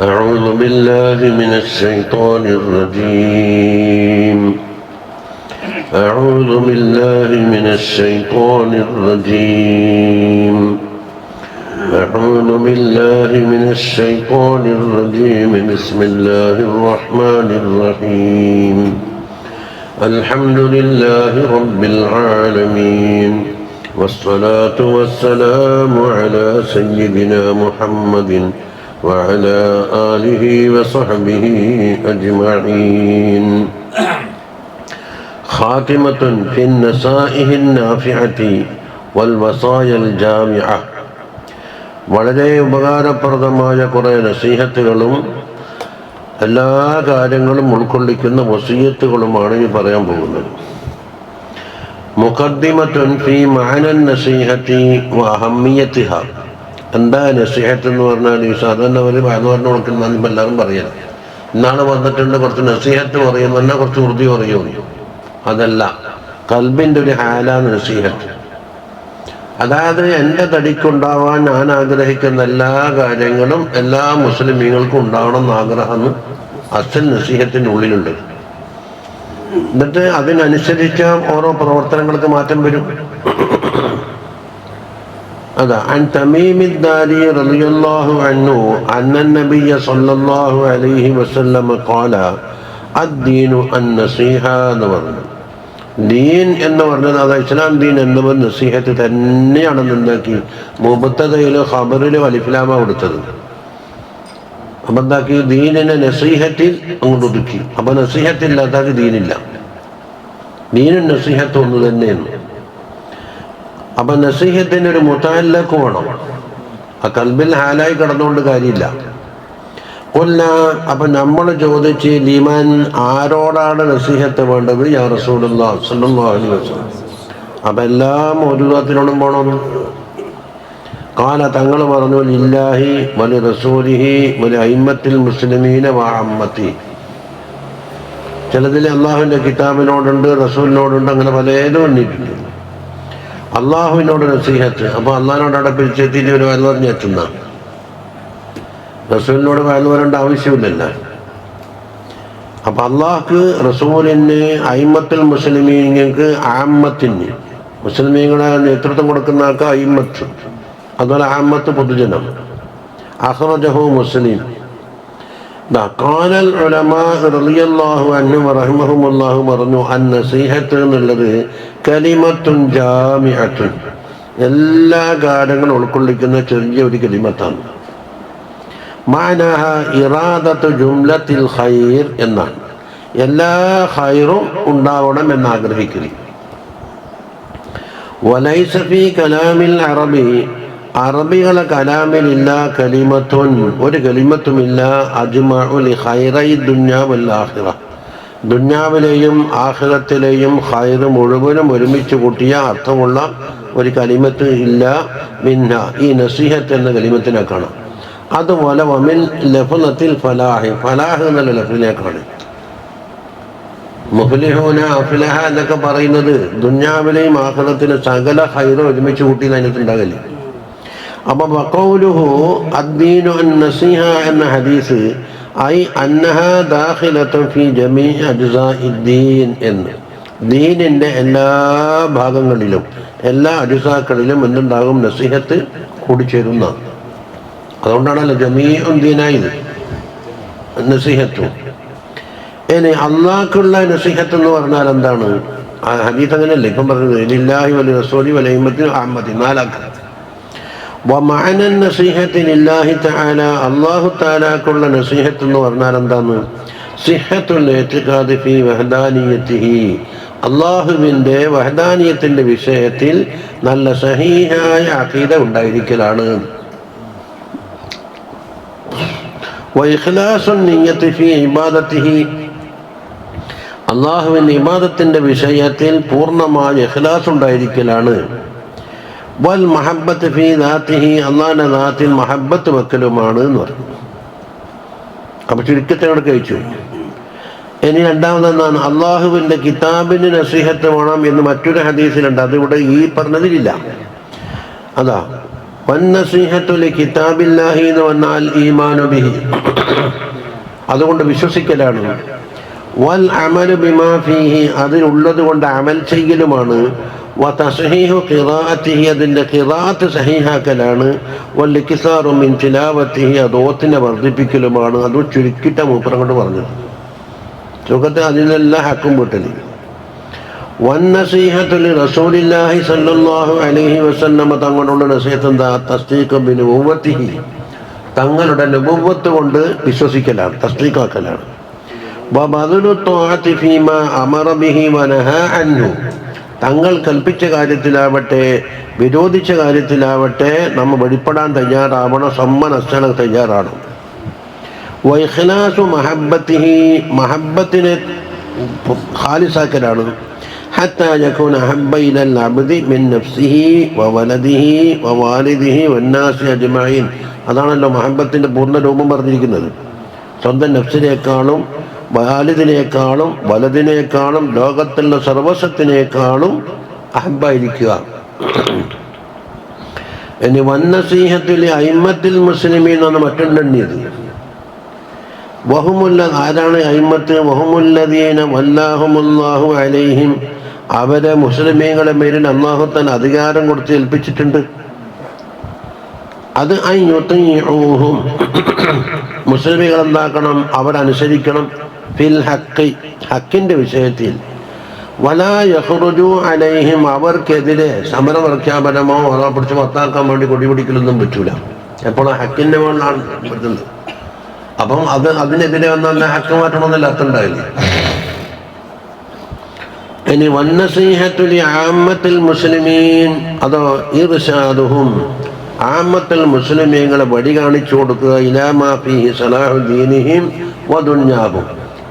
أعوذ بالله من الشيطان الرجيم. أعوذ بالله من الشيطان الرجيم. أعوذ بالله من الشيطان الرجيم. بسم الله الرحمن الرحيم. الحمد لله رب العالمين، والصلاة والسلام على سيدنا محمد وعلى آله وصحبه أجمعين. خاتمة في النصائح النافعة والوصايا الجامعة. വളരെ ഉപകാരപ്രദമായ കുറേ നസീഹത്തുകളും എല്ലാ കാര്യങ്ങളും ഉൾക്കൊള്ളിക്കുന്ന വസിയത്തുകളുമാണ് ഈ പറയാൻ പോകുന്നത്. മുഖദ്ദിമത്തുൻ ഫീ മഅനൻ നസീഹത്തി വ അഹമ്മിയത്തിഹ. എന്താ നസീഹത്ത് എന്ന് പറഞ്ഞാൽ ഈ സാധാരണ ഒരു പറഞ്ഞു കൊടുക്കുന്ന എല്ലാവരും പറയാം, ഇന്നാണ് വന്നിട്ടുണ്ട് കുറച്ച് നസീഹത്ത് പറയും എന്നാൽ കുറച്ച് ഉറുദു പറയുമോ. അതല്ല, കൽബിൻ്റെ ഒരു ഹാലാണ് നസീഹത്ത്. അതായത് എൻ്റെ തടിക്കുണ്ടാവാൻ ഞാൻ ആഗ്രഹിക്കുന്ന എല്ലാ കാര്യങ്ങളും എല്ലാ മുസ്ലിമീങ്ങൾക്കും ഉണ്ടാവണം എന്ന് ആഗ്രഹം അസൽ നസീഹത്തിൻ്റെ ഉള്ളിലുണ്ട്. എന്നിട്ട് അതിനനുസരിച്ച് ഓരോ പ്രവർത്തനങ്ങൾക്ക് മാറ്റം വരും. അതാ അൻ തമീമിദ്ദാരി റളിയല്ലാഹു അൻഹു അന്ന നബിയ സല്ലല്ലാഹു അലൈഹി വസല്ലം ഖാല അദ്ദീനു അന്നസീഹ എന്ന് പറഞ്ഞു. ദീൻ എന്ന് പറഞ്ഞത് അത് ഇസ്ലാം ദീൻ എന്നവർ നസീഹത്ത് തന്നെയാണെന്ന് എന്താക്കി മുബത്തദയിലോ ഖബറിലോ അലിഫ്ലാമ കൊടുത്തത്. അപ്പം എന്താക്കി ദീനിനെ നസീഹത്തിൽ അങ്ങോട്ട് ഒതുക്കി. അപ്പം നസീഹത്തില്ലാത്താക്ക് ദീനില്ല. ദീനും നസീഹത്ത് ഒന്ന് തന്നെയാണ്. അപ്പം നസീഹത്തിന് ഒരു മുതഅല്ലഖ് വേണം. ആ കൽബിൽ ഹാലായി കിടന്നുകൊണ്ട് കാര്യമില്ല. കൊല്ല അപ്പം നമ്മൾ ചോദിച്ച് ലിമൻ, ആരോടാണ് നസീഹത്ത് വേണ്ടത്? യാ റസൂലുള്ളാഹി സ്വല്ലല്ലാഹു അലൈഹി വസല്ലം. അപ്പം എല്ലാ മൗജൂദാത്തിനോടും പോകണം. കാല തങ്ങൾ പറഞ്ഞു ലില്ലാഹി വലി റസൂലിഹി വലി അയിമ്മത്തിൽ മുസ്ലിമീന വ അമ്മത്തി. ചിലതിൽ അള്ളാഹുവിൻ്റെ കിതാബിനോടുണ്ട്, റസൂലിനോടുണ്ട്, അങ്ങനെ പലതും എണ്ണിയിട്ടുണ്ട്. അള്ളാഹുവിനോട് നസീഹത്ത്. അപ്പോൾ അള്ളാഹിനോട് അവിടെ പിരിച്ചെത്തിയിട്ട് ഒരു വയൽ പറഞ്ഞെത്തുന്ന റസൂലിനോട് വയൽ വരേണ്ട ആവശ്യമില്ലല്ലോ. അപ്പം അള്ളാഹ്ക്ക്, റസൂലിന്, അയിമ്മത്തുൽ മുസ്ലിമീങ്ങൾക്ക്, ആമ്മത്തിന് മുസ്ലിമീങ്ങളെ നേതൃത്വം കൊടുക്കുന്ന ആൾക്ക് അയിമ്മത്ത്, അതുപോലെ ആമ്മത്ത് പൊതുജനം. അഖ്റജഹു മുസ്ലിം. ഖാലൽ ഉലമാ റളിയല്ലാഹു അൻഹും റഹിമഹുമുല്ലാഹു പറഞ്ഞു അൻ നസീഹത്ത് എന്നുള്ളത് കലിമത്തുൻ ജാമിഅത്തുൻ, എല്ലാ കാര്യങ്ങളും ഉൾക്കൊള്ളിക്കുന്ന ചെറിയ ഒരു കലിമത്താണ്. മഅനാഹ ഇറാദത്തു ജുംലത്തിൽ ഖൈർ എന്നാണ്. എല്ലാ ഖൈറും ഉണ്ടാവണം എന്നാഗ്രഹിക്കുന്നു. വലൈസ ഫീ കലാമിൽ അറബി, അറബികളെ കലാമിലില്ല കലിമത്തുൻ, ഒരു കലിമത്തുമില്ല അജ്മഉ ലി ഖൈറൈ ദുനിയ വൽ ആഖിറ, ദുനിയാവിലെയും ആഖിറത്തിലെയും ഖൈർ മുഴുവനും ഒരുമിച്ച് കൂട്ടിയ അർത്ഥമുള്ള ഒരു കലിമത്ത് ഇല്ല. മിന്ന, ഈ നസീഹത്ത് എന്ന കലിമത്തിനെ കാണാം. അതുപോലെ വമിൻ ലഫ്ളത്തിൽ ഫലാഹ്, ഫലാഹ് എന്നുള്ള ലഫ്ളിലേക്കാണ്. മുഫ്ലിഹൂന അഫ്ലഹ എന്നൊക്കെ പറയുന്നത് ദുനിയാവിലെയും ആഖിറത്തിലെ സകല ഖൈറും ഒരുമിച്ച് കൂട്ടിയത് അതിനകത്തുണ്ടാകില്ല. അപ്പം വഖൗലുഹു അദ്ദീനു അന്നസീഹ എന്ന ഹദീസ് ഐ അന്നഹ ദാഖിലത്തുൻ ഫീ ജമീഇ അജ്സാഇദ്ദീൻ എന്ന്, ദീനിൻ്റെ എല്ലാ ഭാഗങ്ങളിലും എല്ലാ അജ്സാക്കളിലും എന്തുണ്ടാകും? നസീഹത്ത് കൂടിച്ചേരുന്ന. അതുകൊണ്ടാണല്ലോ ജമീഉൻ ദീനായത് നസീഹത്തും. ഇനി അള്ളാഹ്ക്കുള്ള നസീഹത്ത് എന്ന് പറഞ്ഞാൽ എന്താണ്? ഹദീസ് അങ്ങനെയല്ലേ ഇപ്പം പറഞ്ഞത്, ലില്ലാഹി വലി റസൂലി വലി അയിമ്മത്തി അഹമ്മദി, നാലാക്ക. വമഅന നസീഹത്തി ലില്ലാഹി തആല, അല്ലാഹു തആലാക്കുള്ള നസീഹത്ത് എന്ന് പറഞ്ഞാൽ എന്താണ്? സിഹത്തുൽ ഇഅ്തിഖാദി ഫീ വഹദാനിയത്തിഹി, അല്ലാഹുവിൻ്റെ വഹദാനിയത്തിൻ്റെ വിഷയത്തിൽ നല്ല സഹീഹായ അഖീദ ഉണ്ടായിരിക്കലാണ്. വഇഖ്ലാസുൻ നിയ്യത്തി ഫീ ഇബാദത്തിഹി, അല്ലാഹുവിൻ്റെ ഇബാദത്തിൻ്റെ വിഷയത്തിൽ പൂർണ്ണമായ ഇഖ്ലാസ് ഉണ്ടായിരിക്കലാണ്. വൽ മഹബ്ബത്ത് ഫീ ദാത്തിഹി, അല്ലാഹുവിൻ്റെ ദാത്തിൽ മഹബ്ബത്ത് വെക്കലുമാണ് എന്ന് പറഞ്ഞു. അപ്പോൾ ചുരുക്കത്തിനോട് കഴിച്ചു. ഇനി രണ്ടാമതെന്താണ്? അള്ളാഹുവിൻ്റെ കിതാബിന് നസീഹത്ത് വേണം എന്ന് മറ്റൊരു ഹദീസിലുണ്ട്. അതിവിടെ ഈ പറഞ്ഞതിലില്ല. അതാ വന്നസീഹത്തു ലികിതാബില്ലാഹി എന്ന് പറഞ്ഞാൽ ഈമാനു ബിഹി, അതുകൊണ്ട് വിശ്വസിക്കലാണ്. വൽ അമലു ബിമാ ഫീഹി, അതിലുള്ളത് കൊണ്ട് അമൽ ചെയ്യലുമാണ്. വതസ്ഹീഹു ഖിറാഅത്തിഹി, അതിൻ്റെ ഖിറാഅത്ത് സഹീഹാക്കലാണ്. വൽ ഇക്സാറു മിൻ തിലാവത്തിഹി, അത് ഓത്തിനെ വർദ്ധിപ്പിക്കലുമാണ്. അത് ചുരുക്കിട്ട മൂപ്പരം കൊണ്ട് പറഞ്ഞത്. ചുരുക്കത്തിൽ അതിനെല്ലാം ഹക്കും വീട്ടല്. വന്നസീഹത്തു ലിറസൂലില്ലാഹി സ്വല്ലല്ലാഹു അലൈഹി വസല്ലം, തങ്ങളുടെ നസീഹത്ത് എന്താ? തസ്ദീഖു ബിനുബുവ്വത്തിഹി, തങ്ങളുടെ നുബുവ്വത്ത് കൊണ്ട് വിശ്വസിക്കലാണ്, തസ്ദീഖാക്കലാണ്. വബദലു ത്വാഅത്തി ഫീമാ അമറ ബിഹി വനഹാ അൻഹു, തങ്ങൾ കൽപ്പിച്ച കാര്യത്തിലാവട്ടെ വിരോധിച്ച കാര്യത്തിലാവട്ടെ നമ്മൾ വെളിപ്പെടാൻ തയ്യാറാവണം, സമ്മനസ്സല തയ്യാറാണ്. വഇഖ്ലാസു മഹബ്ബത്തിഹി, മഹബ്ബത്തിനെ ഖാലിസാക്കലാണ്. ഹത്താ യകൂന അഹബ്ബ ഇലൽ അബ്ദി മിൻ നഫ്സിഹി വവലദിഹി വവാലിദിഹി വന്നാസി അജ്മഈൻ. അതാണല്ലോ മഹബ്ബത്തിൻ്റെ പൂർണ്ണ രൂപം പറഞ്ഞിരിക്കുന്നത്. സ്വന്തം നഫ്സിനേക്കാളും വാലിദിനേക്കാളും വലദിനേക്കാളും ലോകത്തുള്ള സർവസ്വത്തിനേക്കാളും അഹബ്ബായിരിക്കുക. ഇനി വന്നസീഹത്തിൽ അയിമ്മത്തിൽ മുസ്ലിമീൻ എന്നാണ് മറ്റുണ്ടെണ്ണിയത്. വഹുമുല്ല, ആരാണ് അയിമ്മത്ത്? വഹുമുല്ലദീന വല്ലാഹുമുല്ലാഹു അലൈഹിം, അവരെ മുസ്ലിമീങ്ങളെ മേലിൽ അല്ലാഹു തആല അധികാരം കൊടുത്ത് ഏൽപ്പിച്ചിട്ടുണ്ട്. അത് അയ്യുതീഉഹും, മുസ്ലിമീങ്ങൾ എന്താക്കണം? അവരനുസരിക്കണം. ഫിൽ ഹഖ്, ഹക്കിൻ്റെ വിഷയത്തിൽ. വലാ യഖ്റുജു അലൈഹിം, അവർക്കെതിരെ സമര പ്രഖ്യാപനമോ അവരെ പിടിച്ച് മത്താക്കാൻ വേണ്ടി കൊടിപിടിക്കലൊന്നും പറ്റൂല. എപ്പോഴും ഹക്കിൻ്റെ മുകളിലാണ് പറ്റുന്നത്. അപ്പം അതിനെതിരെ വന്നാൽ ഹക്ക് മാറ്റണമെന്നല്ല അർത്ഥം ഉണ്ടായില്ലേ. ഇനി വന്നസീഹത്തു ലിആമ്മത്തിൽ മുസ്ലിമീൻ, അതോ ഇർശാദുഹും, ആമ്മത്തുൽ മുസ്ലിമീങ്ങളെ വഴി കാണിച്ചു കൊടുക്കുക. ഇലാ മാ ഫീഹി സലാഹു ദീനിഹിം വദുന്യാഹും,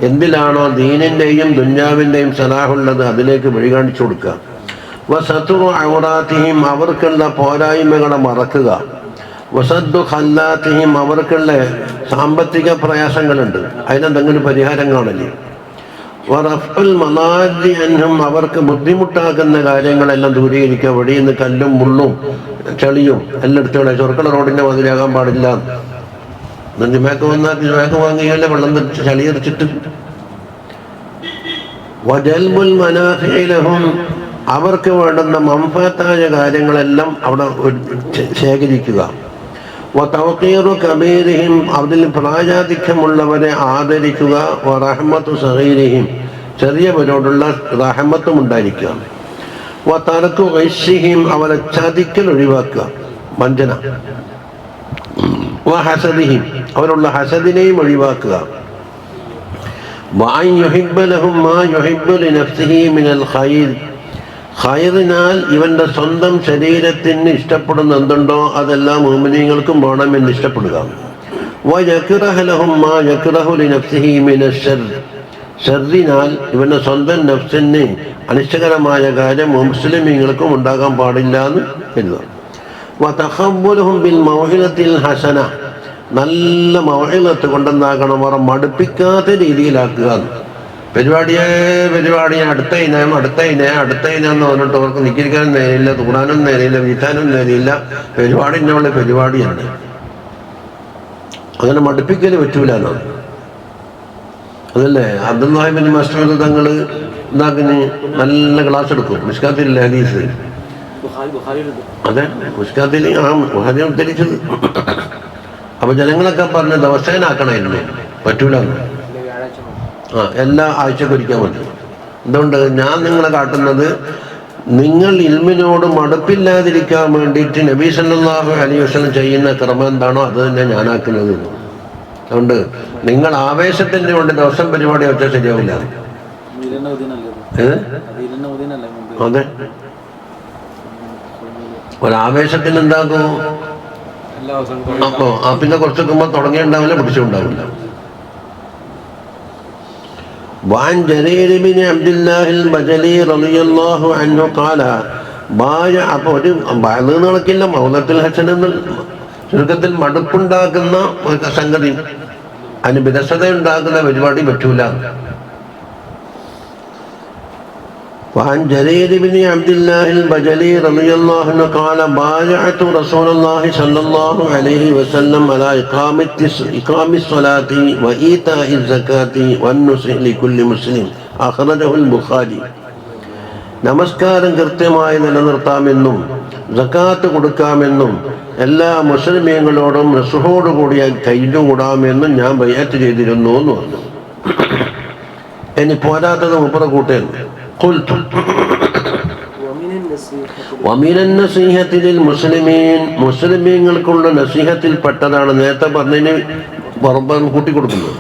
എന്തിലാണോ ദീനിൻ്റെയും ദുന്യാവിൻ്റെയും സലാഹുള്ളത് അതിലേക്ക് വഴി കാണിച്ചു കൊടുക്കുക. വസതുറു ഔറാത്തിഹിം, അവർക്കുള്ള പോരായ്മകളെ മറക്കുക. വസദ്ദു ഖല്ലാത്തിഹിം, അവർക്കുള്ള സാമ്പത്തിക പ്രയാസങ്ങളുണ്ട്, അതിനെന്തെങ്കിലും പരിഹാരം കാണല്. വറഫ്ഉൽ മലാദി അൻഹും, അവർക്ക് ബുദ്ധിമുട്ടാക്കുന്ന കാര്യങ്ങളെല്ലാം ദൂരീകരിക്കുക. വഴിയിൽ നിന്ന് കല്ലും മുള്ളും ചെളിയും എല്ലാം എടുത്തോളെ. ചൊർക്കള റോഡിൻ്റെ മതിലാകാൻ പാടില്ല. ജിമാക്ക് വന്നാൽ ജിമാക്ക് വാങ്ങിയല്ലേ വെള്ളം തെറിച്ച് ചളി തെറിച്ചിട്ട്. വജൽബുൽ മനാഫിഇ ലഹും, അവർക്ക് വേണ്ടുന്ന മംഫത്തായ കാര്യങ്ങളെല്ലാം അവിടെ ശേഖരിക്കുക. വതവഖീറു കബീരിഹിം, അതിൽ പ്രായാധിക്യമുള്ളവരെ ആദരിക്കുക. വറഹ്മത്തു സഗീരിഹിം, ചെറിയവരോടുള്ള റഹ്മത്തും ഉണ്ടായിരിക്കുക. വതർക്കു ഗിശ്ശിഹിം, അവരെ ചതിക്കൽ ഒഴിവാക്കുക, വഞ്ചന. വഹസദിഹിം, അവരുള്ള ഹസദിനെയും ഒഴിവാക്കുക. വഅൻ യുഹിബ്ബ ലഹും മാ യുഹിബ്ബു ലിനഫ്സിഹി മിനൽ ഖൈർ, ഖൈറിനാൽ ഇവൻ്റെ സ്വന്തം ശരീരത്തിന് ഇഷ്ടപ്പെടുന്ന എന്തുണ്ടോ അതെല്ലാം മുഅ്മിനീങ്ങൾക്കും വേണമെന്ന് ഇഷ്ടപ്പെടുക. വയക്റഹ ലഹും മാ യക്റഹു ലിനഫ്സിഹി മിനശ്ശർ, ഷർറിനാൽ ഇവൻ്റെ സ്വന്തം നഫ്സിന് അനിഷ്ടകരമായ കാര്യം മുസ്ലിമീങ്ങൾക്കും ഉണ്ടാകാൻ പാടില്ല എന്ന് കരുതുക. വതഖബ്ബുലുഹും ബിൽ മൗഇദത്തിൽ ഹസന, നല്ല മൗഇദത്ത് കൊണ്ടെന്താക്കണം? അവർ മടുപ്പിക്കാത്ത രീതിയിലാക്കുക. പരിപാടി അടുത്ത ഇനം എന്ന് പറഞ്ഞിട്ട് അവർക്ക് നിൽക്കാനും നേരില്ല, തൂടാനും നേരില്ല, വീട്ടാനും നേരില്ല. പരിപാടിൻ്റെ പരിപാടിയാണ്. അങ്ങനെ മടുപ്പിക്കൽ പറ്റൂല എന്നാണ്. അതല്ലേ അബ്ദുല്ലാഹി ബിൻ മസ്ഊദ് തങ്ങൾ എന്താക്കിന് നല്ല ക്ലാസ് എടുക്കും. മിഷ്കാത്തിൽ ഹദീസ്, അതെ മിഷ്കാത്തിൽ ബുഖാരി ഉദ്ധരിച്ചത്. അപ്പൊ ജനങ്ങളൊക്കെ പറഞ്ഞ് ദിവസേനാക്കണമായിരുന്നു, പറ്റൂല. എല്ലാ ആഴ്ചക്കും ഒരിക്കാൻ പറ്റും. എന്തുകൊണ്ട്? ഞാൻ നിങ്ങളെ കാട്ടുന്നത് നിങ്ങൾ ഇൽമിനോട് മടുപ്പില്ലാതിരിക്കാൻ വേണ്ടിയിട്ട് നബി സല്ലല്ലാഹു അലൈഹി വസല്ലം ചെയ്യുന്ന ക്രമം എന്താണോ അത് തന്നെ ഞാനാക്കുന്നത്. അതുകൊണ്ട് നിങ്ങൾ ആവേശത്തിൻ്റെ കൊണ്ട് ദിവസം പരിപാടി വെച്ചാൽ ശരിയാവില്ല. അതെ, ഒരാവേശത്തിന് എന്താക്കും? അപ്പോൾ പിന്നെ കുറച്ചൊക്കെ തുടങ്ങിയുണ്ടാവില്ല, പിടിച്ചുണ്ടാവില്ല. وعن جرير بن عبد الله البجلي رضي الله عنه قال بايع, അപ്പോൾ ഒരു ബാഗ് നടക്കില്ല. മൗലത്തുൽ ഹസൻ എന്ന ചുരുക്കത്തിൽ മടുപ്പുണ്ടാക്കുന്ന സംഗതി, അതിന് വിരസത ഉണ്ടാക്കുന്ന പരിപാടി പറ്റൂല. وعن جرير بن عبد الله البجلي رضي الله عنه قال بايعت رسول الله صلى الله عليه وسلم على إقام الصلاة وإيتاء الزكاة والنصح لكل مسلم أخرجه البخاري. നമസ്കാരം കൃത്യമായി നിലനിർത്താമെന്നും സക്കാത്ത് കൊടുക്കാമെന്നും എല്ലാ മുസ്ലിമീങ്ങളോടും നസുഹോടുകൂടി കഴിഞ്ഞുകൂടാമെന്നും ഞാൻ ബൈഅത്ത് ചെയ്തിരുന്നു എന്ന് പറഞ്ഞു. ഇനി പോരാത്തത് മുപ്പറ കൂട്ടേൻ മുസ്ലിമീങ്ങൾക്കുള്ള നസീഹത്തിൽപ്പെട്ടതാണ് നേരത്തെ പറഞ്ഞതിന് കൂട്ടിക്കൊടുക്കുന്നത്.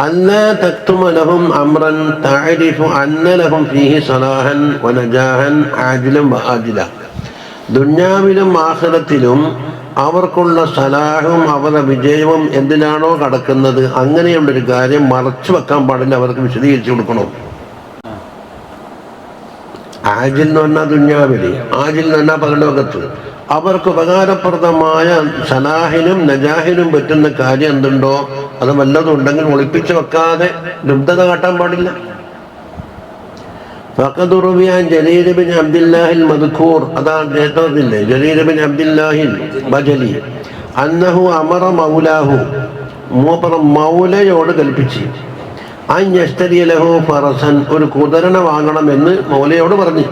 ألا تكتم لهم أمرا تعرف أن لهم فيه صلاحا ونجاحا عاجلا وآجلا. ദുനിയാവിലും ആഖിറത്തിലും അവർക്കുള്ള സലാഹും അവരുടെ വിജയവും എന്തിനാണോ കടക്കുന്നത് അങ്ങനെയുള്ളൊരു കാര്യം മറച്ചു വെക്കാൻ പാടില്ല, അവർക്ക് വിശദീകരിച്ചു കൊടുക്കണം. ആജിൽ എന്ന് പറഞ്ഞാൽ ദുനിയാവില്, ആജിൽ എന്ന് പറഞ്ഞാൽ പരലോകത്ത് അവർക്ക് ഉപകാരപ്രദമായ സലാഹിനും നജാഹിനും പറ്റുന്ന കാര്യം എന്തുണ്ടോ അത് വല്ലതും ഉണ്ടെങ്കിൽ ഒളിപ്പിച്ചു വെക്കാതെ ലുബ്ധത കാട്ടാൻ പാടില്ല. ഫഖദ് റുവിയ അൻ ജരീർ ബിൻ അബ്ദുല്ലാഹിൽ മദ്കൂർ, അതാണ് കേട്ടതില്ലേ, ജരീർ ബിൻ അബ്ദുല്ലാഹിൽ ബജലി അന്നഹു അമറ മൗലാഹു, മൂപ്പറ മൗലയോട് കൽപ്പിച്ചു, അൻ യശ്തരി ലഹു ഫറസൻ, ഒരു കുതിരനെ വാങ്ങണമെന്ന് മൗലയോട് പറഞ്ഞു.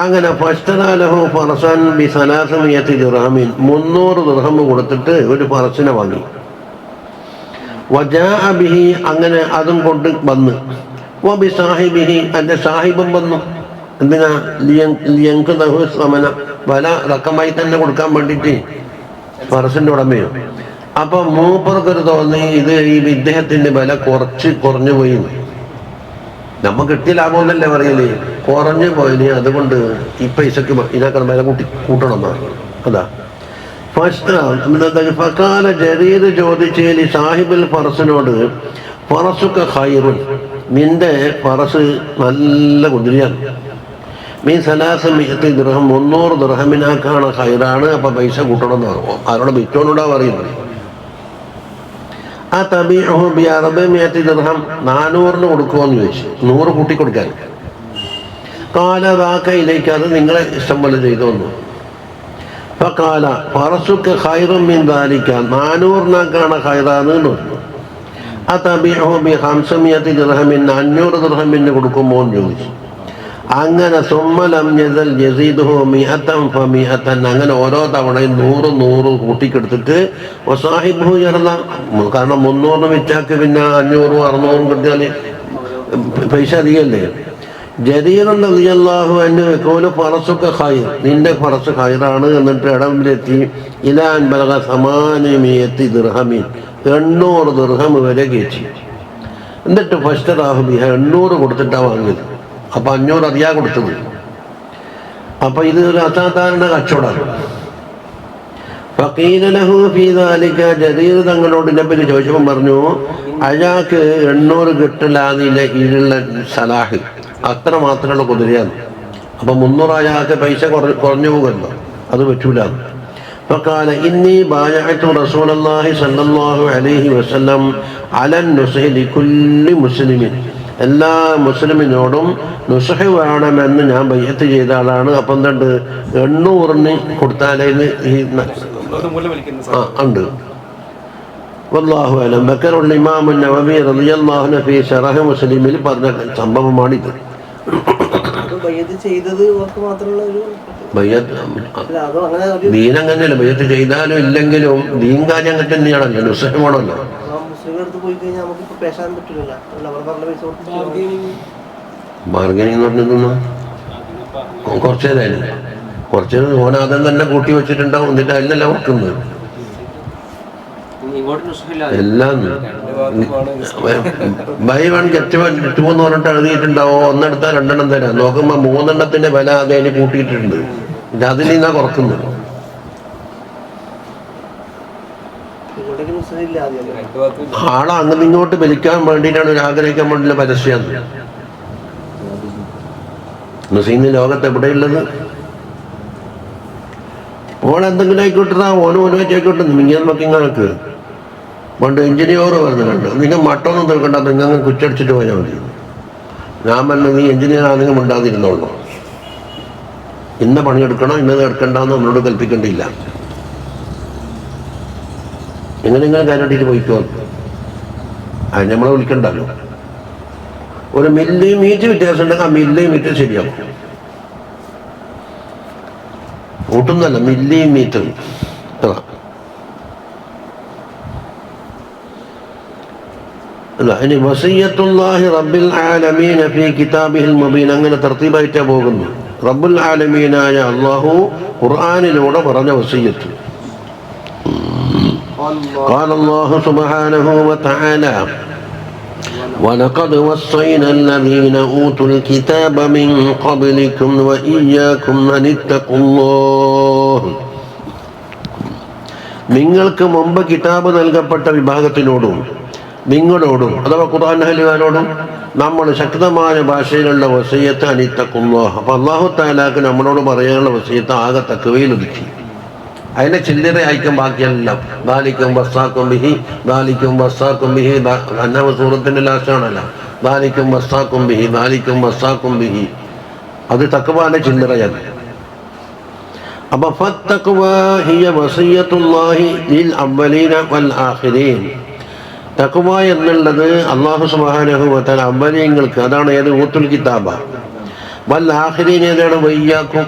അങ്ങനെ ഫസ്തനാലഹു ഫറസൻ ബി 300 ദിർഹമിൻ, 300 ദിർഹം കൊടുത്തിട്ട് ഒരു ഫറസിനെ വാങ്ങി. വജാഅ ബിഹി, അങ്ങനെ അതും കൊണ്ട് വന്ന്. വബി സാഹിബിഹി, എൻ്റെ സാഹിബും വന്നു. എന്തിനാ? ലിയൻഖദഹു സമന, വില റക്കമായി തന്നെ കൊടുക്കാൻ വേണ്ടിയിട്ട് ഫറസിൻ്റെ ഉടമയോ. അപ്പൊ മൂപ്പർക്കൊരു തോന്നി ഇത് ഈ ഇദ്ദേഹത്തിന്റെ വില കുറഞ്ഞു പോയി, നമുക്ക് കിട്ടിയ ലാഭമൊന്നല്ലേ പറയല്, കുറഞ്ഞു പോയിന്, അതുകൊണ്ട് ഈ പൈസക്ക് ഇതിനേക്കാൾ വില കൂട്ടണമെന്നാണ്. അതാ ഫക്കാല ജരീർ ചോദിച്ചേലി സാഹിബിൽ ഫറസിനോട്, ഫറസുക ഖൈറുൻ, നിന്റെ ഫറസ് നല്ല കുതിരയാണ്. മീൻ 300 ദിർഹം, 300 ദിർഹമിനാക്കാണ് ഖൈറാണ്, അപ്പൊ പൈസ കൂട്ടണമെന്ന് പറഞ്ഞു. ആരോടെ വിറ്റോനോടാ പറയുന്നത്. ആ തബീഉഹു ബി 400 ദിർഹം, 400 കൊടുക്കുമോന്ന് ചോദിച്ചു, 100 കൂട്ടിക്കൊടുക്കാൻ. കാല വാക്കയിലേക്ക്, അത് നിങ്ങളെ ഇഷ്ടം പോലെ ചെയ്തു വന്നു. ഫഖാല ഫറസുക ഖൈറുൻ മിൻ ദാലിക, 400നാക്കാണ് ഖൈറാന്ന് പറഞ്ഞു. ആ തബീഉഹു ബി 500 ദിർഹമിൻ, 500 ദിർഹമിന് കൊടുക്കുമോ എന്ന് ചോദിച്ചു. അങ്ങനെ സുമ്മലം യസൽ യസീദുഹു മിഅതൻ ഫമിഅതൻ, അങ്ങനെ ഓരോ തവണയും 100 കൂട്ടിക്കെടുത്തിട്ട് വസാഹിബുഹു യർദ, കാരണം 300 വിറ്റാക്ക് പിന്നെ 500 600 കിട്ടിയാൽ പൈസ അധികമല്ലേ. ജരീർ റളിയല്ലാഹു അൻഹു യഖൂലു ഫറസുക ഖൈർ, നിന്റെ ഫറസ് ഖൈറാണ്. എന്നിട്ട് ഇടമിലെത്തി ഇലാൻ ബലഗ 800 ദിർഹമിൻ, 800 ദിർഹം വരെ കയറ്റി. എന്നിട്ട് ഫസ്തറാഹു ബിഹ, 800 കൊടുത്തിട്ടാണ് വാങ്ങിയത്. അപ്പൊ 500 അറിയാ കൊടുത്തത്. അപ്പൊ ഇത് ഒരു അസാധാരണ കച്ചവടമാണ്. ഫഖീല ലഹു ഫീ ദാലിക, ജരീർ തങ്ങളോട് ഇതിനെപ്പറ്റി ചോദിച്ചപ്പോൾ പറഞ്ഞു, അയാൾക്ക് 800 കിട്ടില്ലാന്നില്ല, ഇതിലുള്ള സലാഹ് അത്ര മാത്രമുള്ള കുതിരയാണ്. അപ്പൊ 300 അയാൾക്ക് പൈസ കുറഞ്ഞു പോകുമല്ലോ, അത് പറ്റൂല. ഫഖാല ഇന്നി ബായഅതു റസൂലല്ലാഹി സ്വല്ലല്ലാഹു അലൈഹി വസല്ലം അലൻ നുസ്ഹി ലികുല്ലി മുസ്ലിമിൻ, എല്ലാ മുസ്ലിമിനോടും നുസ്ഹ് വേണമെന്ന് ഞാൻ ബൈഅത്ത് ചെയ്ത ആളാണ്. അപ്പം എന്തുണ്ട്, 800 കൊടുത്താലേ ഉണ്ട്. വല്ലാഹു അലം. ബക്കറുൽ ഇമാം നവവി റളിയല്ലാഹു അൻഹു ഫീ ശറഹ് മുസ്ലിമിൽ പറഞ്ഞ സംഭവമാണിത്. ദീൻ അങ്ങനെയല്ല, ബൈഅത്ത് ചെയ്താലും ഇല്ലെങ്കിലും ദീൻ കാര്യം അങ്ങനെ തന്നെയാണല്ലോ, നുസ്ഹ് വേണമല്ലോ. ബാർഗനിങ് എന്ന് പറഞ്ഞിരുന്നു കുറച്ചു നേരം, കുറച്ചു നേരം ഓനാദം തന്നെ കൂട്ടി വെച്ചിട്ടുണ്ടാവും, എന്നിട്ട് അതിലല്ല വെക്കുന്നത് എല്ലാം. ബൈ വൺ ഗെറ്റ് 2 എന്ന് പറഞ്ഞിട്ട് എഴുതിയിട്ടുണ്ടാവോ, ഒന്നെടുത്താൽ 2 തരാം. നോക്കുമ്പോ 3 വില അതിന് കൂട്ടിയിട്ടുണ്ട്, ഇത് അതിൽ നിന്നാ കുറക്കുന്നത്. ആളെ അങ്ങനെ ഇങ്ങോട്ട് വലിക്കാൻ വേണ്ടിയിട്ടാണ്, ഒരു ആഗ്രഹിക്കാൻ വേണ്ടിയുള്ള പരസ്യം. മുസ്ലിം ലോകത്ത് എവിടെയുള്ളത്? ഓനെന്തെങ്കിലും ആയിക്കോട്ടെ, ഓനോറ്റായിക്കോട്ടെ, നിങ്ങൾ നോക്കിങ്ങൾക്ക് പണ്ട് എഞ്ചിനീയർ പറഞ്ഞിട്ടുണ്ട്, നിങ്ങൾ മട്ടൊന്നും തീർക്കണ്ട, നിങ്ങൾ കുറ്റടിച്ചിട്ട് പോയാൽ മതി. ഞാൻ പറഞ്ഞു നീ എഞ്ചിനീയർ ആണെങ്കിൽ ഉണ്ടാതിരുന്നോളൂ, ഇന്ന പണിയെടുക്കണം ഇന്നത് എടുക്കണ്ടെന്ന് നമ്മളോട് കൽപ്പിക്കേണ്ടിയില്ല, എങ്ങനെ കാര്യമായിട്ട് പോയിക്കോ, അത് നമ്മളെ വിളിക്കണ്ടല്ലോ. ഒരു മില്ലിമീറ്റർ വ്യത്യാസം ഉണ്ടെങ്കിൽ ആ മില്ലിമീറ്റർ ശരിയാവും, കൂട്ടുന്നല്ല മില്ലിമീറ്റർ. ഇനി വസിയ്യത്തുല്ലാഹി റബ്ബിൽ ആലമീന ഫീ കിതാബിഹിൽ മുബീൻ, അങ്ങനെ തർത്തീബായിട്ടാ പോകുന്നു. റബ്ബുൽ ആലമീനായ അല്ലാഹു ഖുർആനിലൂടെ പറഞ്ഞ വസിയ്യത്ത്. قال الله سبحانه وتعالى ولقد وصينا الذين أوتوا الكتاب من قبلكم وإياكم أن اتقوا الله. നിങ്ങൾക്ക് മുമ്പ് കിതാബ് നൽകപ്പെട്ട വിഭാഗത്തിനോടും നിങ്ങളോടും അഥവാ ഖുർആൻ അഹ്ലുകാരോടും നമ്മൾ ശക്തമായ ഭാഷയിലുള്ള വസിയ്യത്ത് അനിത്തഖുല്ലാഹ്. അപ്പോൾ അല്ലാഹു തആലാക്ക് നമ്മളോട് പറയാനുള്ള വസിയ്യത്ത് ആകെ തഖ്വയിൽ ഒതുക്കി. അതിനെ ചില്ലറ അയക്കും ബാക്കിയെല്ലാം ദാലിക്കും വസ്സാക്കും ബിഹി ദാലിക്കും വസ്സാക്കും ബിഹി. അന്നാമ സൂറത്തിൻ്റെ ലാസ്റ്റാണല്ലോ ദാലിക്കും വസ്സാക്കും ബിഹി ദാലിക്കും വസ്സാക്കും ബിഹി. അത് തഖ്വാന്റെ ചില്ലറയാണ്. അപ്പൊ ഫത്തഖ്വാ ഹിയ വസിയ്യത്തുല്ലാഹി ലിൽ അവ്വലീന വൽ ആഖിരീൻ. തഖ്വ എന്നുള്ളത് അല്ലാഹു സുബ്ഹാനഹു വ തആല അവ്വലീങ്ങൾക്ക്, അതാണ് ഏത് ഊത്തുൽ കിതാബ. വൽ ആഖിരീൻ ഏതാണ്? വയ്യാക്കും.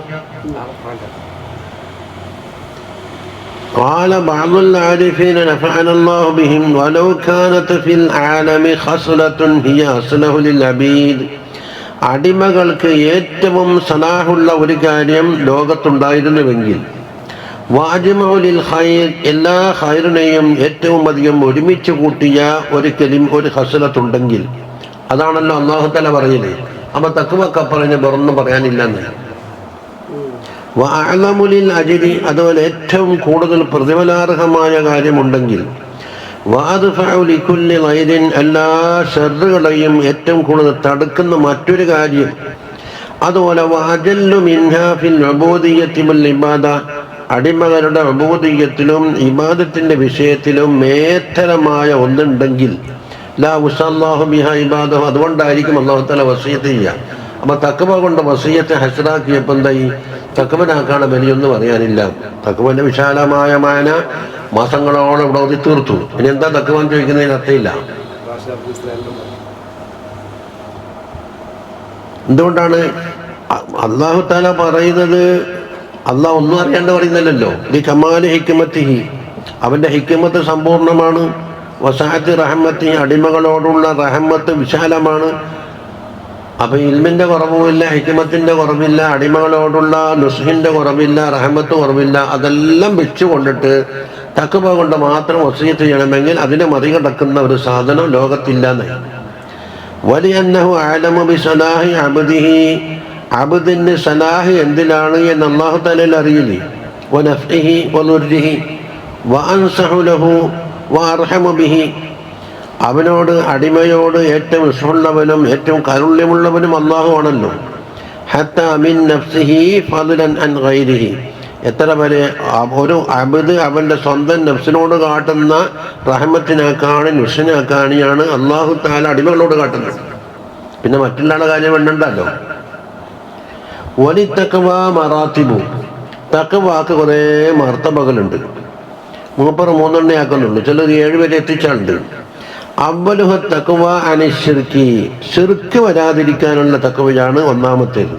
قال بعض العارفين نفعنا الله بهم ولو كانت في العالم خصلة هي أصله للعبيد. അടിമകൾക്ക് ഏറ്റവും സലാഹുള്ള ഒരു കാര്യം ലോകത്തുണ്ടായിരുന്നുവെങ്കിൽ വാജിമഉലിൽ ഖൈർ, എല്ലാ ഖൈറിനെയും ഏറ്റവും അധികം ഒരുമിച്ച് കൂട്ടിയ ഒരു ഹസ്ലത്തുണ്ടെങ്കിൽ, അതാണല്ലോ അല്ലാഹു തആല പറയുന്നത്. അപ്പൊ തഖ്വക്കപ്പറഞ്ഞ് വേറൊന്നും പറയാനില്ലെന്ന്. വഅഅലമുലിൽ അജ്രി, അതുപോലെ ഏറ്റവും കൂടുതൽ പ്രതിഫലാർഹമായ കാര്യമുണ്ടെങ്കിൽ, വഅദ്ഫഉ ലികുല്ലി ഖൈരിൻ, എല്ലാ ശർറുകളെയും ഏറ്റവും കൂടുതൽ തടുക്കുന്ന മറ്റൊരു കാര്യം, അതുപോലെ വഅജല്ലു മിൻഹാ ഫിൽ ഉബൂദിയ്യത്തി വൽ ഇബാദ, അടിമകളുടെ ഉബൂദിയ്യത്തിലും ഇബാദത്തിന്റെ വിഷയത്തിലും മേത്തരമായ ഒന്നുണ്ടെങ്കിൽ ലാ ഉസല്ലാഹു ബിഹാ ഇബാദഹു, അതുകൊണ്ടായിരിക്കും അല്ലാഹു തആല വസിയ്യത്ത് ചെയ്യുക. അപ്പൊ തഖ്വ കൊണ്ട് വസിയ്യത്ത് ഹസ്റാക്കിയപ്പോൾ എന്തായി? തഖ്വനാക്കാണ് വലിയൊന്നും പറയാനില്ല. തഖ്വന്റെ വിശാലമായ മാന മാസങ്ങളോളം ഇവിടെ ഓതി തീർത്തു. ഇനി എന്താ തഖ്വ എന്ന് ചോദിക്കുന്നതിന് അർത്ഥമില്ല. എന്തുകൊണ്ടാണ് അല്ലാഹു തആല പറയുന്നത്? അല്ലാഹ് ഒന്നും അറിയാണ്ട് പറയുന്നില്ലല്ലോ. ലി കമാലി ഹിക്മത്തിഹി, അവന്റെ ഹിക്മത്ത് സമ്പൂർണ്ണമാണ്. വസഅത്തി റഹ്മത്തി, അടിമകളോടുള്ള റഹ്മത്ത് വിശാലമാണ്. അപ്പൊ ഇൽമിന്റെ കുറവുമില്ല, ഹിക്മത്തിന്റെ കുറവില്ല, അടിമകളോടുള്ള നുസ്ഹിന്റെ കുറവില്ല, റഹ്മത്ത് കുറവില്ല. അതെല്ലാം വെച്ചുകൊണ്ടിട്ട് തഖ്വ കൊണ്ട് മാത്രം വസിയ്യത്ത് ചെയ്യണമെങ്കിൽ അതിനെ മറികടക്കുന്ന ഒരു സാധനം ലോകത്തില്ലെന്ന്. വലിയന്നഹു അഅലമു ബിസലാഹി അബ്ദിഹി, അബ്ദിന്റെ സലാഹ് എന്തിലാണ് എന്ന് അല്ലാഹു തആല അറിയില്ലേ. വനഫ്ഇഹി വദുർരിഹി വഅൻസഹു ലഹു വഅർഹമു ബിഹി, അവനോട് അടിമയോട് ഏറ്റവും ഇഷ്ടമുള്ളവനും ഏറ്റവും കാരുണ്യമുള്ളവനും അല്ലാഹു ആണല്ലോ. ഹത്താ മിൻ നഫ്സിഹി ഫദ്ലൻ അൻ ഗൈരിഹി, എത്ര വരെ ഒരു അബ്ദ് അവന്റെ സ്വന്തം നഫ്സിനോട് കാട്ടുന്ന റഹ്മത്തിനാക്കാണ് നുഷ്നാക്കാണിയാണ് അല്ലാഹു തആല അടിമകളോട് കാട്ടുന്നത്. പിന്നെ മറ്റുള്ള കാര്യം വേണ്ടല്ലോ. വലി തഖ്വ മറാത്തിബു, തഖ്വാക്ക് കുറേ മർത്തബകളുണ്ട്. മൂപ്പർ 3 ആക്കുന്നുള്ളൂ, ചിലർ 7 വരെ എത്തിച്ചാലുണ്ട്. അവലുഹ തഖ്വ അനി ശിർക്ക്, ശിർക്ക് വരാതിരിക്കാനുള്ള തഖ്വയാണ് ഒന്നാമത്തേത്.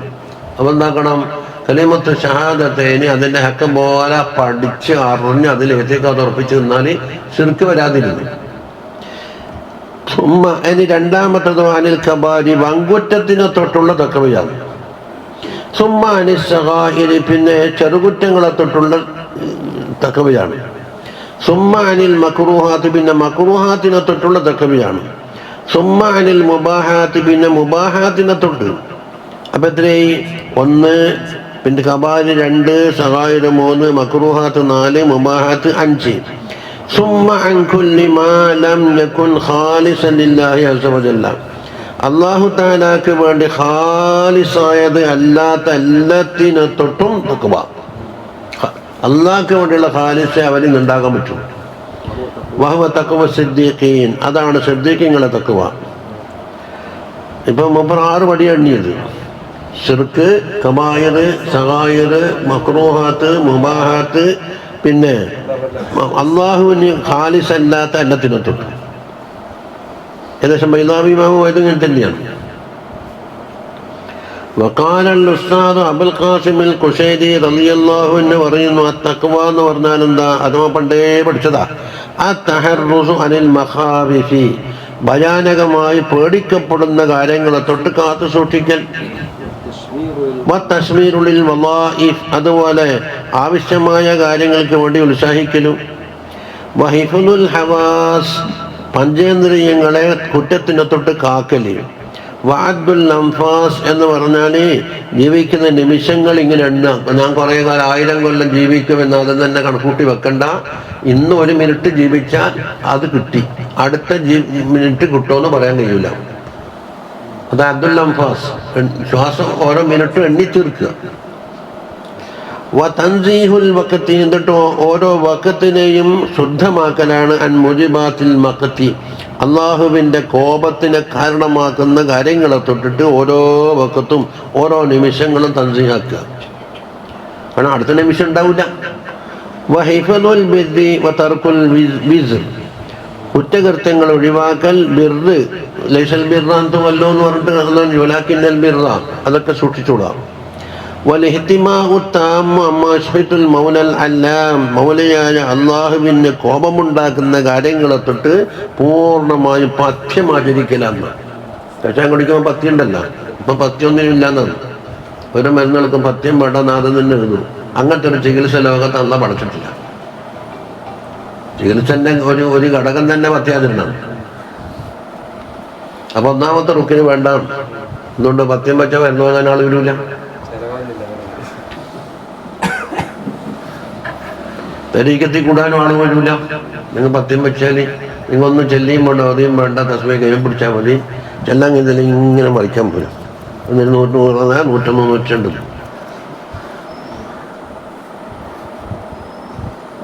അപ്പോൾ എന്താക്കണം? കലിമത്ത് ഷഹാദത്തൈനി അതിൻ്റെ ഹക്കം പോലെ പഠിച്ച് അറിഞ്ഞ് അതിലേക്ക് അത് ഉറപ്പിച്ച് നിന്നാൽ ശിർക്ക് വരാതിരുന്നു. ഇനി രണ്ടാമത്തത് അനിൽ കബാരി, വങ്കുറ്റത്തിനെ തൊട്ടുള്ള തഖ്വയാണ്. സുമ്മ അനിൽ സഗായിരി, പിന്നെ ചെറുകുറ്റങ്ങളെ തൊട്ടുള്ള തഖ്വയാണ്. സുമ്മ അനിൽ മക്റൂഹാത്ത്, പിന്നെ മക്റൂഹാത്തിനെ തൊട്ടുള്ള തഖ്വയാണ്. സുമ്മ അനിൽ മുബാഹാത്ത്, പിന്നെ മുബാഹാത്തിനെ തൊട്ട്. അപ്പം എത്രയായി? 1, പിന്നെ കബാരി 2, സഗായിർ 3, മക്റൂഹാത്ത് 4, മുബാഹാത്ത് 5. സുമ്മ അൻ കുല്ലി മാ ലം യകുൻ ഖാലിസൻ ലില്ലാഹി അസ്സ വജല്ല, അല്ലാഹു തആലാക്ക് വേണ്ടി ഖാലിസായത് അല്ലാത്ത എല്ലാത്തിനെ തൊട്ടും തഖ്വ. അള്ളാഹ്ക്ക് വേണ്ടിയുള്ള ഖാലിസേ അവരിൽ നിന്നുണ്ടാകാൻ പറ്റും. വഹുവ തഖ്വ സിദ്ദീഖീൻ, അതാണ് സിദ്ദീഖീങ്ങളെ തഖ്വ. ഇപ്പം മൂപ്പർ 6 പടി എണ്ണിയത്: ശിർക്ക്, കബായിർ, സഗായിർ, മക്റൂഹാത്ത്, മുബാഹാത്ത്, പിന്നെ അള്ളാഹുവിന് ഖാലിസല്ലാത്ത എല്ലാത്തിനും തൊട്ട്. ഏകദേശം ബൈദാവി ഇമാമും ഇങ്ങനെ തന്നെയാണ്. വഖാല ഉസ്താദ് അബുൽ ഖാസിം അൽ ഖുശൈരി റളിയല്ലാഹു അൻഹു പറയുന്നു, തഖ്വ എന്ന് പറഞ്ഞാൽ എന്താ? അഥവാ പണ്ടേ പഠിച്ചതാ. അത്തഹറുസു അനിൽ മഖാവിഫി, ഭയാനകമായി പേടിക്കപ്പെടുന്ന കാര്യങ്ങളെ തൊട്ട് കാത്തു സൂക്ഷിക്കൽ. വതസ്മീറുൽ വളായിഫ്, അതുപോലെ ആവശ്യമായ കാര്യങ്ങൾക്ക് വേണ്ടി ഉത്സാഹിക്കലും. വഹിഫുൽ ഹവാസ്, പഞ്ചേന്ദ്രിയങ്ങളെ കുറ്റത്തിനെ തൊട്ട് കാക്കല്. വഅദ്ദുൽ അൻഫാസ് എന്ന് പറഞ്ഞാൽ ജീവിക്കുന്ന നിമിഷങ്ങൾ ഇങ്ങനെ എണ്ണാം. ഞാൻ കുറേ കാലം 1000 കൊല്ലം ജീവിക്കുമെന്ന് അത് തന്നെ കണക്കൂട്ടി വെക്കണ്ട. ഇന്ന് 1 മിനിറ്റ് ജീവിച്ചാൽ അത് കിട്ടി, അടുത്ത മിനിറ്റ് കിട്ടുമെന്ന് പറയാൻ കഴിയില്ല. അത് അബ്ദുൽ അൻഫാസ്, ശ്വാസം ഓരോ മിനിറ്റും എണ്ണി തീർക്കുക. വതൻസീഹുൽ വഖത്തി, എന്നിട്ടോ ഓരോ വഖത്തിനെയും ശുദ്ധമാക്കലാണ്. അൻ മുജിബാത്തിൽ മഖത്തി, അള്ളാഹുവിൻ്റെ കോപത്തിന് കാരണമാക്കുന്ന കാര്യങ്ങളെ തൊട്ടിട്ട് ഓരോ വഖത്തും ഓരോ നിമിഷങ്ങളും തൻസീഹാക്കുക. കാരണം അടുത്ത നിമിഷം ഉണ്ടാവില്ല. വഹിഫലുൽ ബിർരി വതർക്കുൽ വിസ്ർ, കുറ്റകൃത്യങ്ങൾ ഒഴിവാക്കൽ. ബിർറ് ലൈസൽ ബിർറാന്തു വല്ലോ എന്ന് പറഞ്ഞിട്ട് വലാകിന്നൽ ബിർറ, അതൊക്കെ സൂക്ഷിച്ചുകൂടാം. മൗലയായ അള്ളാഹുവിന് കോപമുണ്ടാക്കുന്ന കാര്യങ്ങളെ തൊട്ട് പൂർണ്ണമായും പഥ്യം ആചരിക്കലാണ്. കഷായം കുടിക്കുമ്പോൾ പഥ്യം ഉണ്ടല്ലോ, ഇപ്പം പഥ്യമൊന്നും ഇല്ലാന്നാണ്. ഒരു മരുന്നുകൾക്കും പഥ്യം വേണ്ട നാദം തന്നെ എഴുതും. അങ്ങനത്തെ ഒരു ചികിത്സ ലോകത്ത് അള്ളാഹ് പഠിച്ചിട്ടില്ല. ചികിത്സൻ്റെ ഒരു ഘടകം തന്നെ പഥ്യാചരണമാണ്. അപ്പൊ ഒന്നാമത്തെ റുക്കിന് വേണ്ട. എന്തുകൊണ്ട്? പഥ്യം വെച്ചാൽ മരുന്ന് വാങ്ങാൻ ആൾ വരില്ല. തരീക്കത്തിൽ കൂടാനും ആൾ വരില്ല. നിങ്ങൾ പഥ്യം വെച്ചാൽ നിങ്ങളൊന്നും ചെല്ലിയും വേണ്ട, ഓതിയും വേണ്ട, തസ്മയെ കയ്യിൽ പിടിച്ചാൽ മതി. ചെല്ലാൻ കഴിഞ്ഞാൽ ഇങ്ങനെ മറിക്കാൻ പോലും. എന്നിട്ട് 100, 100, 150.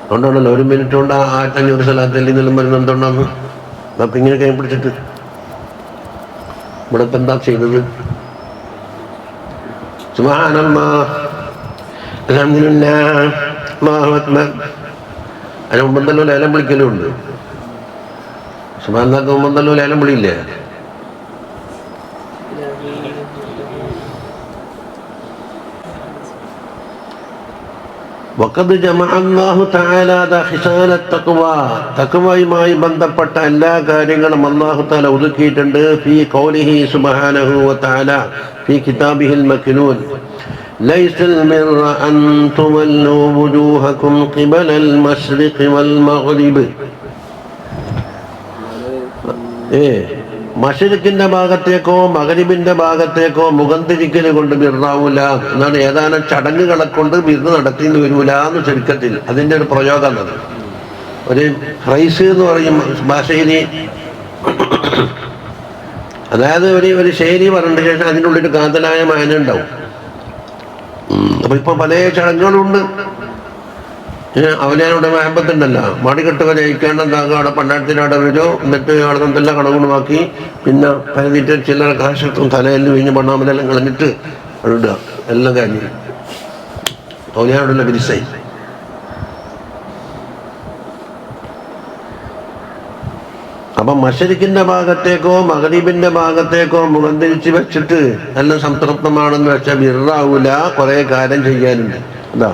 അതുകൊണ്ടാണല്ലോ 1 മിനിറ്റ് കൊണ്ട് 1500 സ്ഥലത്ത് എല്ലാം മരുന്ന് എന്തുകൊണ്ടാന്ന്. അപ്പം ഇങ്ങനെ കൈ പിടിച്ചിട്ട് ഇവിടെ ഇപ്പം എന്താ ചെയ്തത്? സുബ്ഹാനല്ലാഹ്, അൽഹംദുലില്ലാഹ്, അല്ലാഹു അക്ബർ. അതിന് മുമ്പെന്തല്ലോ ലേലം വിളിക്കലും ഉണ്ട്. സുബ്ഹാനല്ലാഹ് മുമ്പെന്തല്ലോ ലേലം വിളിയില്ലേ? വഖദ് ജമഅ അല്ലാഹു തആല ഖിസാല തഖ്വ, തഖ്വയുമായി ബന്ധപ്പെട്ട എല്ലാ കാര്യങ്ങളും അല്ലാഹു തആല ഒതുക്കിയിട്ടുണ്ട്. ഫീ ഖൗലിഹി സുബ്ഹാനഹു വ തആല ഫീ കിതാബിഹിൽ മക്നൂൻ, ലൈസൽ ബിർറ അൻ തുവല്ലൂ വുജൂഹകും ഖിബലൽ മശ്രിഖി വൽ മഗ്രിബ്. മശ്രിഖിന്റെ ഭാഗത്തേക്കോ മഗ്രിബിന്റെ ഭാഗത്തേക്കോ മുഖം തിരിക്കൽ കൊണ്ട് ബിർറാവൂല എന്നാണ്. ഏതാനും ചടങ്ങുകളെ കൊണ്ട് ബിർറ് നടത്തിന്ന് വരൂല എന്ന് ചുരുക്കത്തിൽ അതിൻ്റെ ഒരു പ്രയോഗം എന്നത്. ഒരു ഫ്രൈസ് എന്ന് പറയും ഭാഷയിൽ. അതായത് ഒരു ശൈലി പറഞ്ഞിട്ട് ശേഷം അതിൻ്റെ ഉള്ളിൽ കാതലായ മാന ഉണ്ടാവും. അപ്പൊ ഇപ്പൊ പല ചടങ്ങുകളുണ്ട്. അവനോട് വാമ്പത്തുണ്ടല്ലോ, മടികെട്ട് വരെ അയക്കേണ്ടതാകും. അവിടെ പണ്ടാരത്തിനവിടെ വരും, എന്നിട്ട് അവിടെ നിന്നെല്ലാം കടകുണമാക്കി, പിന്നെ പരതിയിട്ട് ചില കാശത്തും തലയെല്ലാം വീഞ്ഞ് പണ്ണാമലെല്ലാം കളഞ്ഞിട്ട് ഇടുക. എല്ലാം കഴിഞ്ഞ് അവനോടുള്ള ബിരിസായി. അപ്പം മശ്രിഖിന്റെ ഭാഗത്തേക്കോ മഗ്രിബിന്റെ ഭാഗത്തേക്കോ മുഖം തിരിച്ച് വെച്ചിട്ട് എല്ലാം സംതൃപ്തമാണെന്ന് വെച്ചാൽ ബിർറാവൂല. കുറേ കാര്യം ചെയ്യാനുണ്ട്. എന്താ?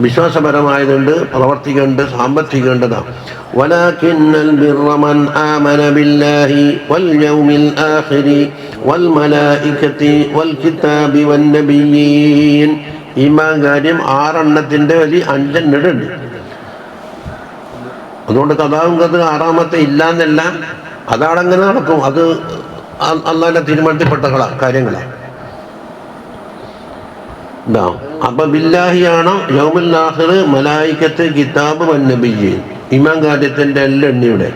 വിശ്വാസപരമായതുണ്ട്, പ്രവർത്തിക്കേണ്ട, സാമ്പത്തികേണ്ടതാണ്. വലാകിന്നൽ ബിർറ മൻ ആമന ബില്ലാഹി വൽ യൗമിൽ ആഖിരി വൽ മലായികതി വൽ കിതാബി വൻ നബിയ്യീൻ. ഈമാൻ കാര്യം 6 എണ്ണത്തിന്റെ ഒരു 5 എണ്ണുണ്ട്. അതുകൊണ്ട് കഥാവും കഥ 6ാമത്തെ ഇല്ലാന്നല്ല, അതങ്ങനെ നടക്കും. അത് അള്ളാഹിന്റെ തീരുമാനത്തിൽപ്പെട്ട കാര്യങ്ങളാണ്. അപ്പൊ ബില്ലാഹിയാണോ, യൗമുൽ ആഖിർ, മലായികത്ത്, കിതാബ്, വന്നബിയ്യീൻ. ഈമാൻ കാര്യത്തിന്റെ എല്ലാം എണ്ണിയുടെ.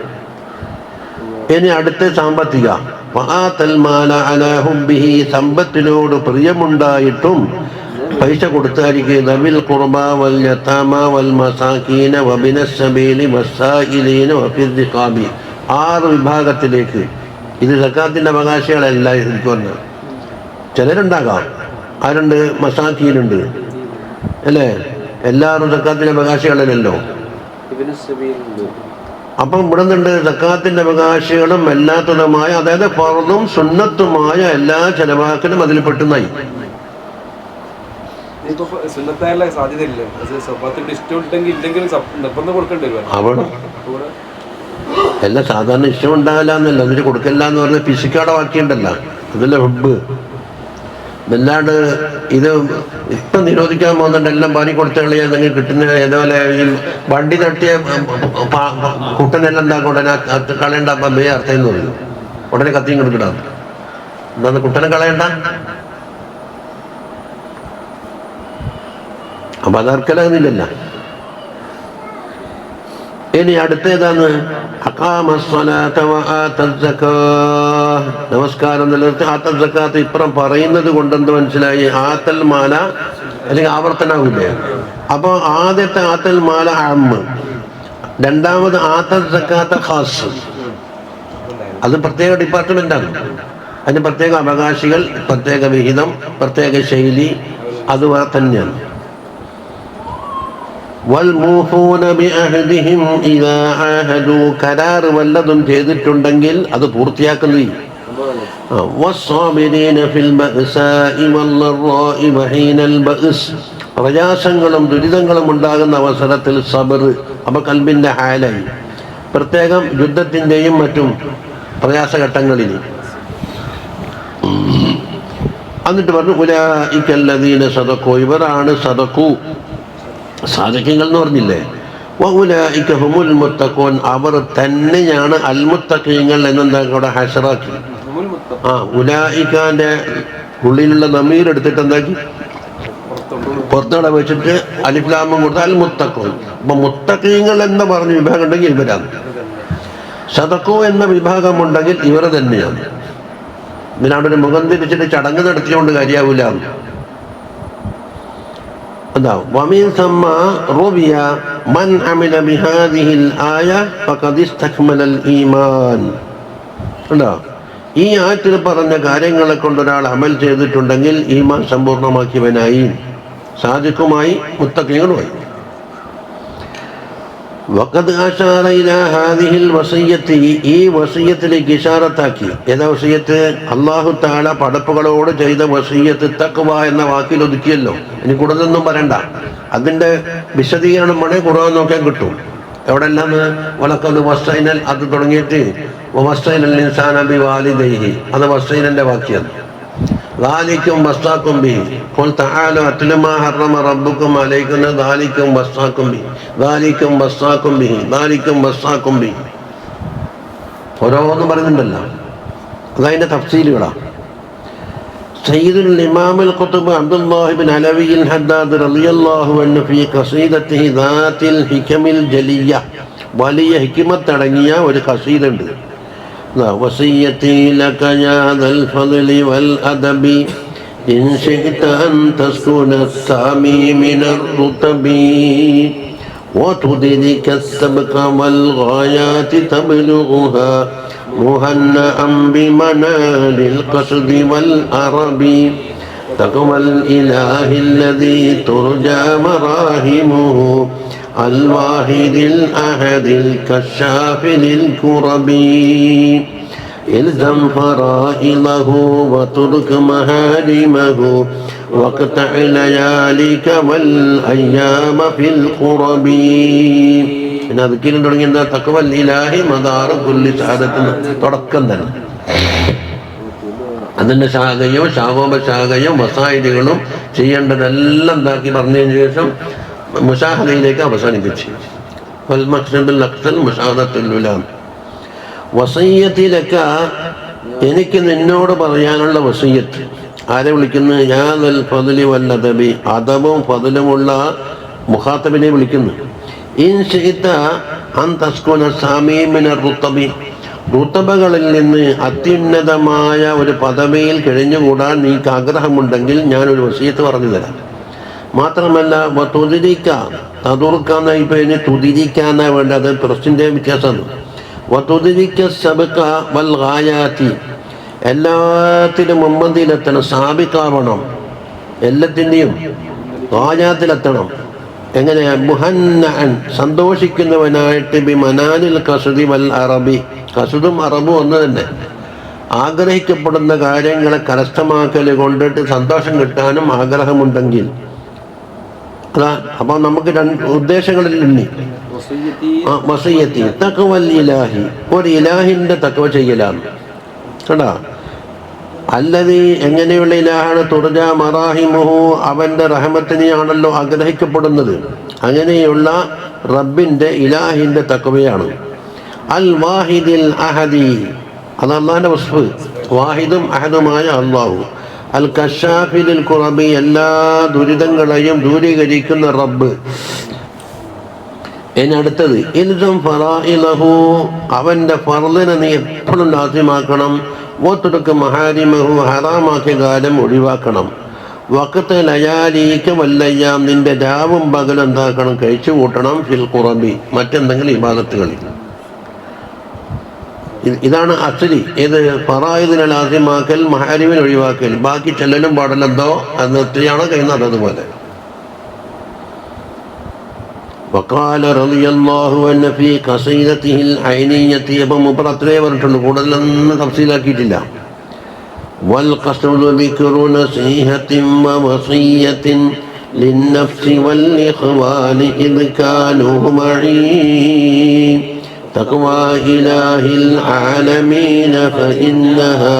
ഇനി അടുത്ത സാമ്പത്തിക. വആതൽ മാല അലാ ഹുബ്ബിഹി, സമ്പത്തിനോട് പ്രിയമുണ്ടായിട്ടും പൈസ കൊടുത്തായിരിക്കും. ദവിൽ ഖുർബ വൽ യതാമ വൽ മസാകീന വബിനസ് സബീലി വസ്സായിലീന വഫിർ റിഖാബി. 6 വിഭാഗത്തിലേക്ക് ഇത് സക്കാത്തിൻ്റെ അവകാശികളല്ല. എനിക്ക് പറഞ്ഞാൽ ചിലരുണ്ടാകാം, ആരുണ്ട്? മസാക്കീനുണ്ട് അല്ലേ? എല്ലാവരും സക്കാത്തിൻ്റെ അവകാശികളല്ലല്ലോ. അപ്പം ഇവിടെ നിന്നുണ്ട് സക്കാത്തിൻ്റെ അവകാശികളും അല്ലാത്തതുമായ, അതായത് ഫർളും സുന്നത്തുമായ എല്ലാ ചെലവാക്കലും അതിൽ പെട്ടുന്നായി. അവിടെ എല്ലാം സാധാരണ ഇഷ്ടമുണ്ടാകില്ല എന്നല്ല, അതിന് കൊടുക്കില്ല എന്ന് പറഞ്ഞ ഫിസിക്കാടെ വാക്കിയുണ്ടല്ലോ, അതല്ല ഹുബ്. ഇതല്ലാണ്ട് ഇത് ഇപ്പം നിരോധിക്കാൻ പോകുന്നുണ്ട്, എല്ലാം പാനി കൊടുത്ത കളിയാൽ നിങ്ങൾ കിട്ടുന്ന ഏതുപോലെ ഈ വണ്ടി തട്ടിയ കുട്ടനെല്ലാം ഉണ്ടാക്കും, ഉടനെ കളയണ്ടപ്പം ബേ അർത്ഥമെന്ന് പറയും, ഉടനെ കത്തിയും കൊടുക്കണം. എന്താന്ന് കുട്ടനെ കളയണ്ട? അപ്പം അതർക്കലാകുന്നില്ലല്ലോ. ഇനി അടുത്തേതാണ് നമസ്കാരം നിലനിർത്തി ആത്തൽ സക്കാത്ത്. ഇപ്പുറം പറയുന്നത് കൊണ്ടെന്ത് മനസ്സിലായി? ആത്തൽ മാല അല്ലെങ്കിൽ ആവർത്തനാവില്ലേ? അപ്പോൾ ആദ്യത്തെ ആത്തൽ മാല അമ്മ്, രണ്ടാമത് ആത്തൽ സക്കാത്ത് ഖാസ്. അത് പ്രത്യേക ഡിപ്പാർട്ട്മെന്റാണ്, അതിന് പ്രത്യേക അവകാശികൾ, പ്രത്യേക വിഹിതം, പ്രത്യേക ശൈലി, അത് വേറെ തന്നെയാണ്. കരാർ വല്ലതും ചെയ്തിട്ടുണ്ടെങ്കിൽ അത് പൂർത്തിയാക്കുന്നത്. പ്രയാസങ്ങളും ദുരിതങ്ങളും ഉണ്ടാകുന്ന അവസരത്തിൽ സബർ, അപ്പൊ കൽബിന്റെ ഹാലായി. പ്രത്യേകം യുദ്ധത്തിന്റെയും മറ്റും പ്രയാസഘട്ടങ്ങളിൽ. എന്നിട്ട് പറഞ്ഞു ഉലൈകല്ലദീന സദഖൂ, ഇവരാണ് സദഖൂ, സാധക്യങ്ങൾ എന്ന് പറഞ്ഞില്ലേ. വഉലൈക ഹുമുൽ മുത്തഖൂൻ, അവർ തന്നെയാണ് അൽ മുത്തഖീങ്ങൾ എന്നെന്താ അവിടെ ഹസറാക്കി. ഉലൈകന്റെ ഉള്ളിലുള്ള ദമീർ എടുത്തിട്ട് എന്താക്കി പുറത്തോടെ വെച്ചിട്ട് അലിഫ്ലാമും കൊടുത്ത് അൽ മുത്തഖൂൻ. അപ്പൊ മുത്തഖീങ്ങൾ എന്ന് പറഞ്ഞ വിഭാഗം ഉണ്ടെങ്കിൽ ഇവരാണ്. സദഖൂ എന്ന വിഭാഗമുണ്ടെങ്കിൽ ഇവർ തന്നെയാണ്. ഇതിനാണ് ഒരു മുഖം തിരിച്ചിട്ട് ചടങ്ങ് നടത്തിയോണ്ട് കാര്യാവൂല. ومن ثم روي من عمل بهذه الآية فقد استكمل الإيمان. ഈ ആയത്തിൽ പറഞ്ഞ കാര്യങ്ങളെ കൊണ്ട് ഒരാൾ അമൽ ചെയ്തിട്ടുണ്ടെങ്കിൽ ഈമാൻ സമ്പൂർണ്ണമാക്കിയവനായി, സാദിഖുമായി, മുത്തഖീങ്ങളുമായി. വഖദ് അശാറ ഇലാ ഹാദിഹിൽ വസിയ്യത്തി, ഈ വസിയ്യത്തിലേക്ക് ഇശാറത്താക്കി. ഏതാ വസിയ്യത്ത്? അല്ലാഹു തആല പടപ്പുകളോട് ചെയ്ത വസിയ്യത്ത് തഖ്വ എന്ന വാക്കിൽ ഒതുക്കിയല്ലോ. ഇനി കൂടുതലൊന്നും പറയണ്ട, അതിന്റെ വിശദീകരണം വേണേ ഖുർആൻ നോക്കാൻ കിട്ടും. എവിടെല്ലാം വലഖദ് വസ്സൈനൽ, അത് തുടങ്ങിയിട്ട് വസ്സൈനൽ ഇൻസാന ബിവാലിദൈഹി, അത് വസ്സൈനന്റെ വാക്യം. ذلكم وصاكم به قل تعالوا أتل ما حرم ربكم عليكم ذلكم وصاكم به ذلكم وصاكم به ذلكم وصاكم به. ഓരോന്നും പറയുന്നുണ്ടല്ലോ, അതതിൻ്റെ തഫ്സീലുകളാണ്. സയ്യിദുൽ ഇമാമുൽ ഖുത്ബ് അബ്ദുല്ലാഹി ഇബ്നു അലവിൽ ഹദ്ദാദ് റളിയല്ലാഹു അൻഹു ഫീ ഖസീദത്തിഹി ദാത്തിൽ ഹികമിൽ ജലിയ്യ, വലിയ ഹിക്മത്ത് അടങ്ങിയ ഒരു ഖസീദ ഉണ്ട്. وصيتي لك يا ذا الفضل والأدب إن شئت أن تسكن السامي من الرتب وتدرك السبق والغايات تبلغها مهنأ بمنال القصد والأرب تقوى الإله الذي ترجى مراهمه الواحد الأحد الكشاف للكرب إلزم فرائضه وترك محارمه واقطع لياليك والأيام في القرب. പിന്നെ അതുക്കിലും തുടങ്ങി എന്താ? തഖ്വൽ ഇലാഹി മദാറു കുല്ലി സഅദത്തിന് തുടക്കം തന്നെ. അതിൻ്റെ ശാഖയും ശാഖോപശാഖയും വസായിലുകളും ചെയ്യേണ്ടതെല്ലാം എന്താക്കി പറഞ്ഞതിന് ശേഷം മുശാഹദയിലേക്ക് അവസാനിപ്പിച്ചു. വസയ്യത്തിലൊക്കെ എനിക്ക് നിന്നോട് പറയാനുള്ള വസയ്യത്ത്. ആരെ വിളിക്കുന്നു? യാദൽ ഫദ്ലി വൽ അദബി, അദബും ഫദ്ലുമുള്ള മുഖാത്തബിനെ വിളിക്കുന്നു. ഇൻ ശിഅത അൻ തസ്കുന സാമി മിനർ റുതബി, റുതബകളിൽ നിന്ന് അത്യുന്നതമായ ഒരു പദവിയിൽ കഴിഞ്ഞുകൂടാൻ നീക്ക് ആഗ്രഹമുണ്ടെങ്കിൽ ഞാനൊരു വസയ്യത്ത് പറഞ്ഞു തരാം. മാത്രമല്ല തുതിരിക്ക തതുർക്കാന്ന, ഇപ്പം ഇനി തുതിരിക്കാന്നാ വേണ്ടത്, പ്രശ്നൻ്റെ വ്യത്യാസമാണ്. വതുദ്രിക സബഖ വൽ ഗായാതി, എല്ലാത്തിനും മുമ്പന്തിയിലെത്തണം, സാബിക്കാവണം, എല്ലാത്തിൻ്റെയും ഗായാത്തിലെത്തണം. എങ്ങനെ? മുഹന്നഅൻ, സന്തോഷിക്കുന്നവനായിട്ട്, ബി മനാലിൽ കസുദി വൽ അറബി, കസുദും അറബും ഒന്ന് തന്നെ, ആഗ്രഹിക്കപ്പെടുന്ന കാര്യങ്ങളെ കരസ്ഥമാക്കൽ കൊണ്ടിട്ട് സന്തോഷം കിട്ടാനും ആഗ്രഹമുണ്ടെങ്കിൽ അതാ. അപ്പം നമുക്ക് രണ്ട് ഉദ്ദേശങ്ങളിൽ ഇനി വസിയ്യത്തി തഖ്വൽ ഇലാഹി, ഒരു ഇലാഹിൻ്റെ തഖ്വ ചെയ്യലാണ് കേട്ടാ. അല്ലതി, എങ്ങനെയുള്ള ഇലാഹാണ്? തുർജ മറാഹിമുഹു, അവൻ്റെ റഹമത്തിനെയാണല്ലോ ആഗ്രഹിക്കപ്പെടുന്നത്. അങ്ങനെയുള്ള റബ്ബിൻ്റെ ഇലാഹിൻ്റെ തഖ്വയാണ്. അൽ വാഹിദിൽ അഹദി, അത് അള്ളാഹിൻ്റെ വസ്ഫ്, വാഹിദും അഹദുമായ അള്ളാഹു. അൽ കശാഫിൽ ഖുറബി, എല്ലാ ദുരിതങ്ങളെയും ദൂരീകരിക്കുന്ന റബ്ബ്. ഇനി അടുത്തത് ഇൽസം ഫറാഇലഹു, അവൻ്റെ ഫർളിനെ നീ എപ്പോഴും ലാസിമാക്കണം. വതുർക്ക് മഹാരിമഹു, ഹറാമാക്കിയ കാലം ഒഴിവാക്കണം. വഖത്ത് ലയാലീക വല്ലയ്യാം, നിന്റെ രാവും പകലും എന്താക്കണം? കഴിച്ചു കൂട്ടണം. ഫിൽ ഖുറബി, മറ്റെന്തെങ്കിലും ഇബാദത്തുകളിൽ. ഇതാണ് അസ്ലി. ഏത്? ഫറായിദിനെ ലാസിമാക്കൽ, മഹാരിമിനെ ഒഴിവാക്കൽ. ബാക്കി ചെല്ലലും പാടലെന്തോ അത് എത്രയാണോ കഴിയുന്നത് അതുപോലെ. വഖാല റളിയല്ലാഹു അൻഹു ഫീ ഖസീദതിഹിൽ ഐനിയ്യത്തി, അപ്പോൾ മൂപ്പർ അത്രേ പറഞ്ഞിട്ടുണ്ട്, കൂടുതലൊന്നും തഫ്സീലാക്കിയിട്ടില്ല. വൽ ഖസ്ദു ദിക്റു നസീഹത്തിൻ വവസിയ്യത്തിൻ ലിന്നഫ്സി വൽ ഇഖ്വാനി ഇദ് കാനൂ മഈ തഖ്വാ ഇലാഹിൽ ആലമീന ഫഇന്നഹാ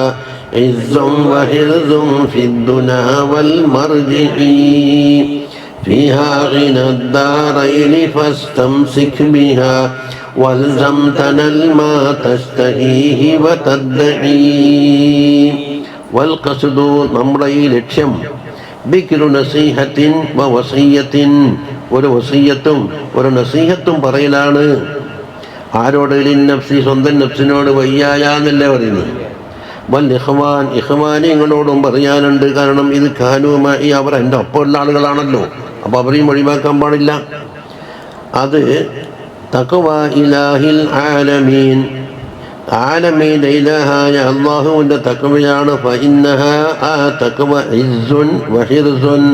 ഇസ്സും വഹിർസും ഫിദ്ദുനാ വൽ മർജിഇ فيها غنى الدارين فاستمسك بها والزم تنل ما تشتهيه وتدعي والقصد നമ്മുടെ ഈ ലക്ഷ്യം ബിക്രു നസീഹത്തിൻ വവസിയ്യത്തിൻ, ഒരു വസിയ്യത്തും ഒരു നസീഹത്തും പറയലാണ്. ആരോട്? ലിന്നഫ്സി, സ്വന്തം നഫ്സിനോട്. വയ്യായെന്നല്ലേ പറയുന്നത്. വൽ ഇഖ്വാൻ, ഇഖ്വാനിങ്ങളോടും പറയാനുണ്ട്. കാരണം ഇത് കാനൂമായി, അവർ എൻ്റെ ഒപ്പമുള്ള ആളുകളാണല്ലോ, അപ്പോൾ അവരെയും ഒഴിവാക്കാൻ പാടില്ല. അത് തഖ്വാ ഇലാഹിൽ ആലമീൻ, ആലമീൻ്റെ ഇലാഹായ അല്ലാഹുവിൻ്റെ തഖ്വയാണ്. ഫഇന്നഹാ, ആ തഖ്വ ഇസ്സുൻ വഹിർസുൻ,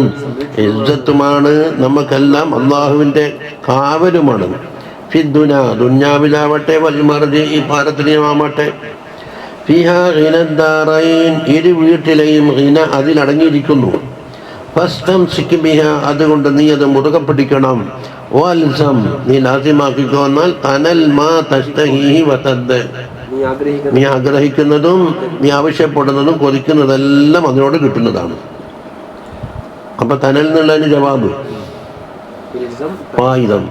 ഇസ്സത്തുമാണ്, നമുക്കെല്ലാം അല്ലാഹുവിൻ്റെ കാവലുമാണ്. ഫിദ്ദുന, ദുന്യാവിലാവട്ടെ, വൽ മർജി, ഈ പാരത്രികമാവട്ടെ. ഫിഹാ ഗിനദ്ദാറൈൻ, ഇരു വീട്ടിലെയും ഗിന അതിലടങ്ങിയിരിക്കുന്നു. ഫസ്തംസിക് ബിഹാ, അതുകൊണ്ട് നീ അത് മുറുകെ പിടിക്കണം. വൽസം, നീ ലാസിമാക്കിക്കോ. എന്നാൽ തനൽ മാ തസ്തഹീഹി വതദ്, നീ ആഗ്രഹിക്കുന്നതും നീ ആവശ്യപ്പെടുന്നതും കൊതിക്കുന്നതെല്ലാം അതിനോട് കിട്ടുന്നതാണ്. അപ്പൊ തനൽ എന്നുള്ളതിന് ജവാബ് ഫായിദം.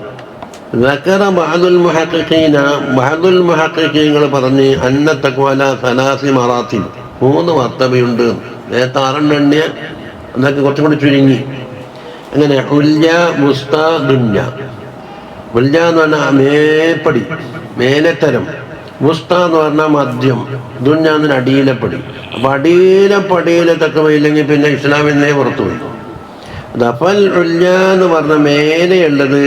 ذكر بعض المحققين, ബഅദുൽ മുഹഖഖീങ്ങൾ പറഞ്ഞ് അന്ന തഖ്വ അലാ സലാസി മറാത്തിബ്, 3 മർത്തബയുണ്ട്. നേരത്തെ 6 എണ്ണിയ എന്നൊക്കെ കുറച്ചും കൂടി ചുരുങ്ങി. അങ്ങനെ ഉൽജ, മുസ്ത, ദുന്യ. ഉൽജ എന്ന് പറഞ്ഞാൽ മേപ്പടി, മേലെത്തരം. മുസ്ത എന്ന് പറഞ്ഞാൽ മദ്യം. ദുന്യ എന്നതിന് അടിയിലെപ്പടി. അപ്പം അടിയിലെ തഖ്വയില്ലെങ്കിൽ പിന്നെ ഇസ്ലാമിനെ പുറത്തു പോയി. ദഫൽ ഉൽജ എന്ന് പറഞ്ഞ മേലെയുള്ളത്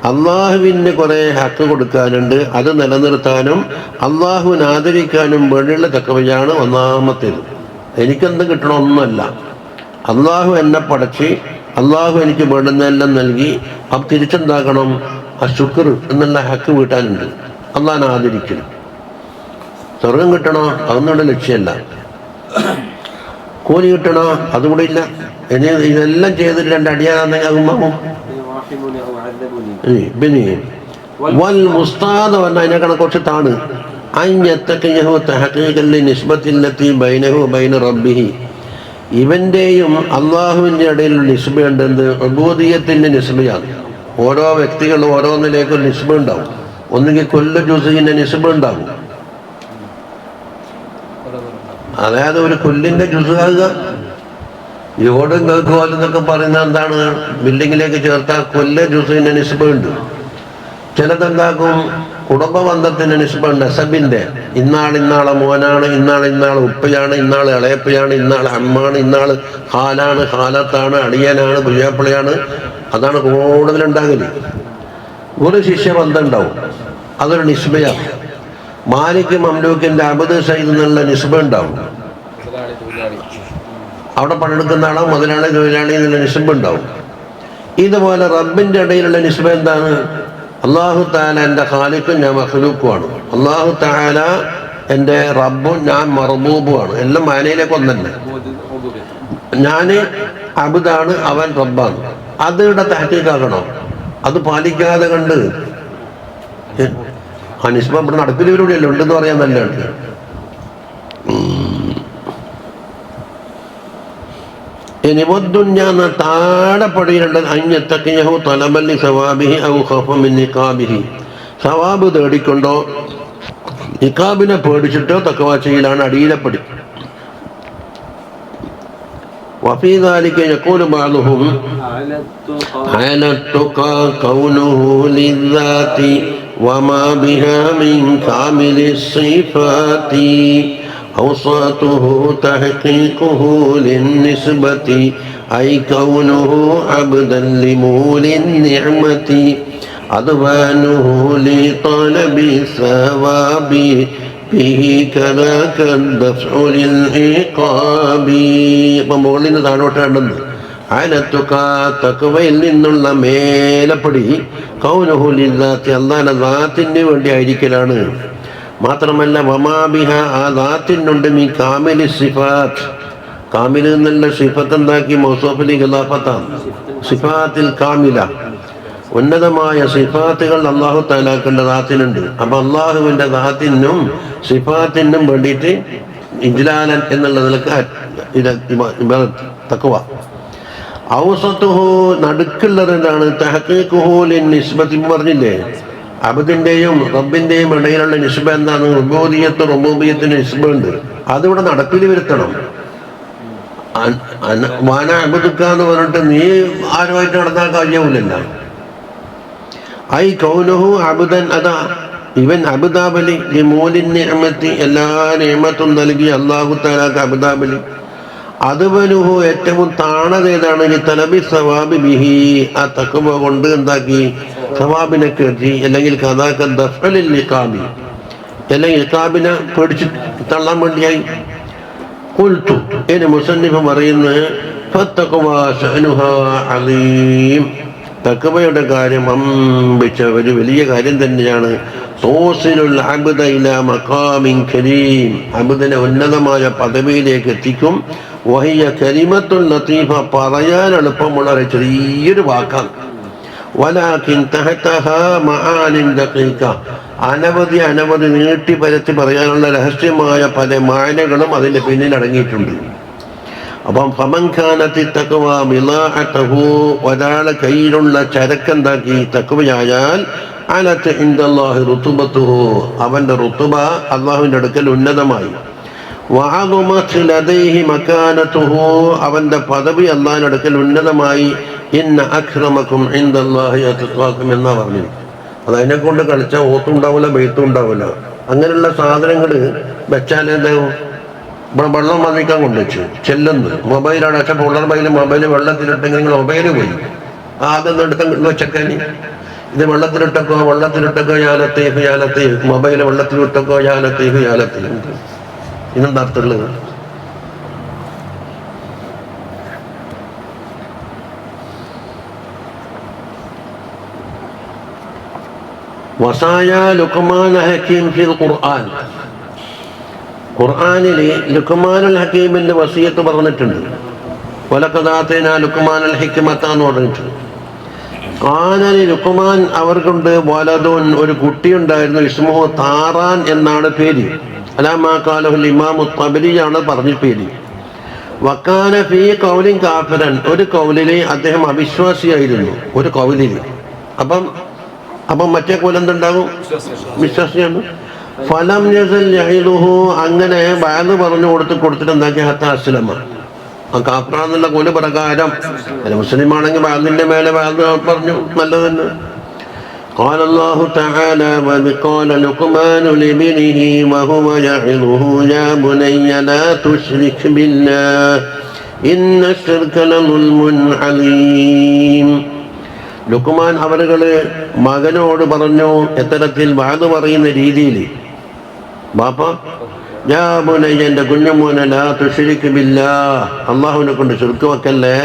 അള്ളാഹുവിന് കുറെ ഹക്ക് കൊടുക്കാനുണ്ട്, അത് നിലനിർത്താനും അള്ളാഹുവിനെ ആദരിക്കാനും വേണ്ടിയുള്ള തഖ്വയാണ് ഒന്നാമത്തേത്. എനിക്കെന്ത് കിട്ടണമെന്നല്ല, അള്ളാഹു എന്നെ പടച്ച് അള്ളാഹു എനിക്ക് വേണ്ടുന്നതെല്ലാം നൽകി. അപ്പം തിരിച്ചെന്താക്കണം? ആ ശുക്ർ എന്നുള്ള ഹക്ക് വീട്ടാനുണ്ട്, അള്ളാഹിനെ ആദരിക്കണം. സ്വർഗം കിട്ടണോ? അതൊന്നും ലക്ഷ്യമല്ല. കൂലി കിട്ടണോ? അതും കൂടെ ഇല്ല. ഇനി ഇതെല്ലാം ചെയ്തിട്ട് 2 അടിയാണെന്നെങ്കിൽ അതുമാവും. പിന്നെ വൽ മുസ്താദ് പറഞ്ഞാൽ അതിനേക്കാൾ കുറച്ച് താണ്. ഇവന്റെയും അള്ളാഹുവിൻ്റെ ഇടയിലുള്ള നിസ്ബയുണ്ട്. എന്ത്? ഉബൂദിയ്യത്തിന്റെ നിസ്ബയാണ്. ഓരോ വ്യക്തികളും ഓരോന്നിലേക്കും നിസ്ബ ഉണ്ടാവും. ഒന്നുകിൽ കൊല്ല ജുസിന്റെ നിസ്ബ ഉണ്ടാവും, അതായത് ഒരു കൊല്ലിന്റെ ജുസാകുക. യോടും കേൾക്കുവാലും എന്നൊക്കെ പറയുന്നത് എന്താണ്? ബിൽഡിങ്ങിലേക്ക് ചേർത്താൽ കൊല്ല ജുസിന്റെ നിസ്ബ ഉണ്ട്. ചിലതെന്താക്കും? കുടുംബ ബന്ധത്തിന്റെ നിസ്ബ ഉണ്ട്, നസബിന്റെ. ഇന്നാളെ മോനാണ്, ഇന്നാളെ ഉപ്പയാണ്, ഇന്നാള് ഇളയപ്പയാണ്, ഇന്നാള് അമ്മാണ്, ഇന്നാള് ഹാലാണ്, ഹാലത്താണ്, അടിയനാണ്, പുയ്യാപ്പിളയാണ്. അതാണ് കൂടുതലുണ്ടാകല്. ഒരു ശിഷ്യബന്ധം ഉണ്ടാവും, അതൊരു നിസ്ബയാണ്. മാലിക് മംലൂക്കിന്റെ അബദ് സയ്യിദ് എന്നുള്ള നിസ്ബ ഉണ്ടാവും. അവിടെ പണിയെടുക്കുന്ന ആളോ മുതലാളി തൊഴിലാളി എന്നുള്ള നിസ്ബ ഉണ്ടാവും. ഇതുപോലെ റബ്ബിന്റെ ഇടയിലുള്ള നിസ്ബ എന്താണ്? അല്ലാഹു തആല എൻ്റെ ഖാലിഖും ഞാൻ മഖ്ലൂഖുമാണ്, അല്ലാഹു തആല എൻ്റെ റബ്ബും ഞാൻ മർബൂബുമാണ്. എല്ലാം മാനയിലേക്ക് ഒന്നല്ല. ഞാൻ അബ്ദാണ്, അവൻ റബ്ബാണ്. അതിവിടെ തഹ്ഖീഖാക്കണം. അത് പാലിക്കാതെ കണ്ട് ആ നിസ്ബ ഇവിടെ നടപ്പിലൂടെയല്ല ഉണ്ടെന്ന് പറയാൻ നല്ലതാണ്. ഇനി വദ്ദുന്യാന്ന് താഴെ പടിയിലുള്ളത് അഞ്ഞത്തക്കിയഹു തലബല്ലി സവാബിഹി ഔ ഖൗഫ മിൻ ഇഖാബിഹി. സവാബ് തേടിക്കൊണ്ടോ ഇഖാബിനെ പേടിച്ചിട്ടോ തഖ്വ ചെയ്യലാണ് അടിയിലെ പടി. وفي ذلك يقول بعضهم على التقى كونه للذات وما بها من كامل الصفات أوصاته تحقيقه للنسبة أي كونه عبدا لمول النعمة أضوانه لطلب الثواب به كذاك الدفع للعقاب. ഇപ്പം മുകളിൽ നിന്ന് താഴോട്ടാണെന്ന് അയലത്തുക തഖ്വയിൽ നിന്നുള്ള മേലപ്പടി കൗനുഹു ലിദ്ദാത്തി അല്ലാഹുവിന്റെ ദാത്തിന് വേണ്ടി ആയിരിക്കലാണ്. മാത്രമല്ല വമാബിഹ ആ ദാത്തിനുണ്ട് മീ കാമിലി സിഫാത്ത്. കാമിൽ എന്നുള്ള സിഫത്ത് എന്താക്കി മൗസൂഫിലി ഖിലാഫത്താണ്. സിഫാത്തിൽ കാമില, ഉന്നതമായ സിഫാത്തുകൾ അല്ലാഹു തആലാന്റെ ദാത്തിനുണ്ട്. അപ്പൊ അള്ളാഹുവിന്റെ ദാത്തിനും സിഫാത്തിനും വേണ്ടിയിട്ട് ഇജ്ലാലൻ എന്നുള്ള നിലക്ക് തഖ്വ. ഔസതുഹു നടുക്കുള്ളത് എന്താണ്? തഹ്ഖീഖുഹു ലിന്നിസ്ബത്തി പറഞ്ഞില്ലേ, അബ്ദിന്റെയും റബ്ബിന്റെയും ഇടയിലുള്ള നിസ്ബ എന്താണ്? ഉബൂദിയ്യത്ത് റുബൂബിയ്യത്തിന് നിസ്ബ ഉണ്ട്. അതിവിടെ നടപ്പിൽ വരുത്തണം. വാന അബ്ദുക എന്ന് പറഞ്ഞിട്ട് നീ ആരുമായിട്ട് നടന്നാൽ കഴിയൂലല്ല. ഐ കൗനുഹു അബ്ദൻ, അതാ ഇവൻ അബ്ദാബലി ലിമൂലിൻ നിഅമത്തി, എല്ലാ നിഅമത്തും നൽകി അല്ലാഹു തആലാക്ക് അബ്ദാബലി. അതുവനുഹു ഏറ്റവും താണതേതാണ്? തലബി സവാബി ബിഹി, ആ തഖ്വ കൊണ്ട് എന്താക്കി സവാബിനെ കേട്ടി, അല്ലെങ്കിൽ കഥാക ദഫ്അലിൽ ഇഖാബി, അല്ലെങ്കിൽ ഇഖാബിനെ പേടിച്ച് തള്ളാൻ വേണ്ടിയായി. ഖുൽതു, ഇനി മുസന്നിഫ് പറയുന്നത് ഫത്തഖ്വ ശഅനുഹാ അളീം, തഖ്വയുടെ കാര്യം അമ്പിച്ച ഒരു വലിയ കാര്യം തന്നെയാണ്. തൂസിലുൽ അബ്ദ ഇലാ മഖാമിൻ കരീം, അബ്ദിനെ ഉന്നതമായ പദവിയിലേക്ക് എത്തിക്കും. വഹിയ കലിമത്തുൽ ലതീഫ, പറയാൻ എളുപ്പമുള്ള ചെറിയൊരു വാക്കാണ്. വലാകിൻ തഹതഹാ മആനിൻ ദഖീഖ, അനവധി നീട്ടി പരത്തി പറയാനുള്ള രഹസ്യമായ പല മാനകളും അതിൻ്റെ പിന്നിൽ അടങ്ങിയിട്ടുണ്ട്. അപ്പം ഫമൻഖാനത്തി തഖ്വ മിലാഅതഹു, ഒരാളെ കയ്യിലുള്ള ചരക്കെന്താക്കി തഖ്വയായാൽ അലത്ത് ഇൻദല്ലാഹി റുതുബത്തുഹു, അവൻ്റെ റുതുബ അള്ളാഹുവിൻ്റെ അടുക്കൽ ഉന്നതമായി. വഅദമത് ലദൈഹി മകാനതുഹു, അവൻ്റെ പദവി അള്ളാഹുവിൻ്റെ അടുക്കൽ ഉന്നതമായി. ഇന്ന അക്രമക്കും ഇൻദല്ലാഹി അത്ഖാക്കും എന്നാ പറഞ്ഞു. അത് അതിനെ കൊണ്ട് കളിച്ചാൽ ഓത്തുണ്ടാവില്ല, ബെയ്ത്തും ഉണ്ടാവില്ല. അങ്ങനെയുള്ള സാധനങ്ങൾ വെച്ചാൽ എന്താവും? ഇവിടെ വെള്ളം വന്നിക്കാൻ കൊണ്ടുവച്ചു ചെല്ലുന്നു. മൊബൈലാണ് പക്ഷെ പുള്ളർ മൊബൈൽ വെള്ളത്തിലിട്ടെങ്കിൽ നിങ്ങൾ മൊബൈൽ പോയി ആദ്യം എടുക്കാൻ വെച്ചേക്കാനി. ഇത് വെള്ളത്തിലിട്ടൊക്കെ യാലത്തേക്ക് മൊബൈൽ വെള്ളത്തിലിട്ടൊക്കെ യാലത്തേക്ക് ഇതെന്താ അർത്ഥമുള്ളത്? വസായ ലുഖ്മാൻ ഹക്കീം ഫിൽ ഖുർആൻ, ഖുർആനിൽ ലുഖ്മാനുൽ ഹക്കീമിന്റെ വസിയത്ത് പറഞ്ഞിട്ടുണ്ട്. വലഖദ് ആതൈനാ ലുഖ്മാനൽ ഹിക്മത എന്ന് പറഞ്ഞിട്ടുണ്ട്. ഖാനലി ലുഖ്മാൻ അവർക്കുണ്ട് വലദുൻ, ഒരു കുട്ടിയുണ്ടായിരുന്നു. ഇസ്മുഹു താറാൻ എന്നാണ് പേര്. അലാമാ ഖാലഹുൽ ഇമാമു തബരിയാണ് പറഞ്ഞ പേര്. വക്കാന ഫീ ഖൗലിൻ കാഫിറൻ, ഒരു കൗലില് അദ്ദേഹം അവിശ്വാസിയായിരുന്നു. ഒരു കൗലില് അപ്പം മറ്റേ കോലെന്തുണ്ടാകും? വിശ്വാസിയാണ്. ഫലം യസൽ യഹിദുഹു, അങ്ങനെ വഅദ് പറഞ്ഞു കൊടുത്തിട്ട് എന്താക്കി ഹത്ത അസ്ലമ, ആ കാഫിറാന്നുള്ള കോല് പ്രകാരം അല്ല മുസ്ലിമാണെങ്കിൽ വഅദിന്റെ മേലെ വഅദ് പറഞ്ഞു നല്ലതന്നെ. قال الله تعالى وإذ قال لقمان لابنه وهو يعظه يا بني لا تشرك بالله إن الشرك لظلم عظيم. ലുക്മാൻ അവരുകള് മകനോട് പറഞ്ഞു, എത്തരത്തിൽ വാത് പറയുന്ന രീതിയിൽ, ബാപ്പ യാ ബുനയ്യ, എൻ്റെ കുഞ്ഞുമോനെ, ലാ തുശ്രിക് ബില്ലാഹ്, അള്ളാഹുവിനെ കൊണ്ട് ശിർക്ക് വെക്കല്ലേ.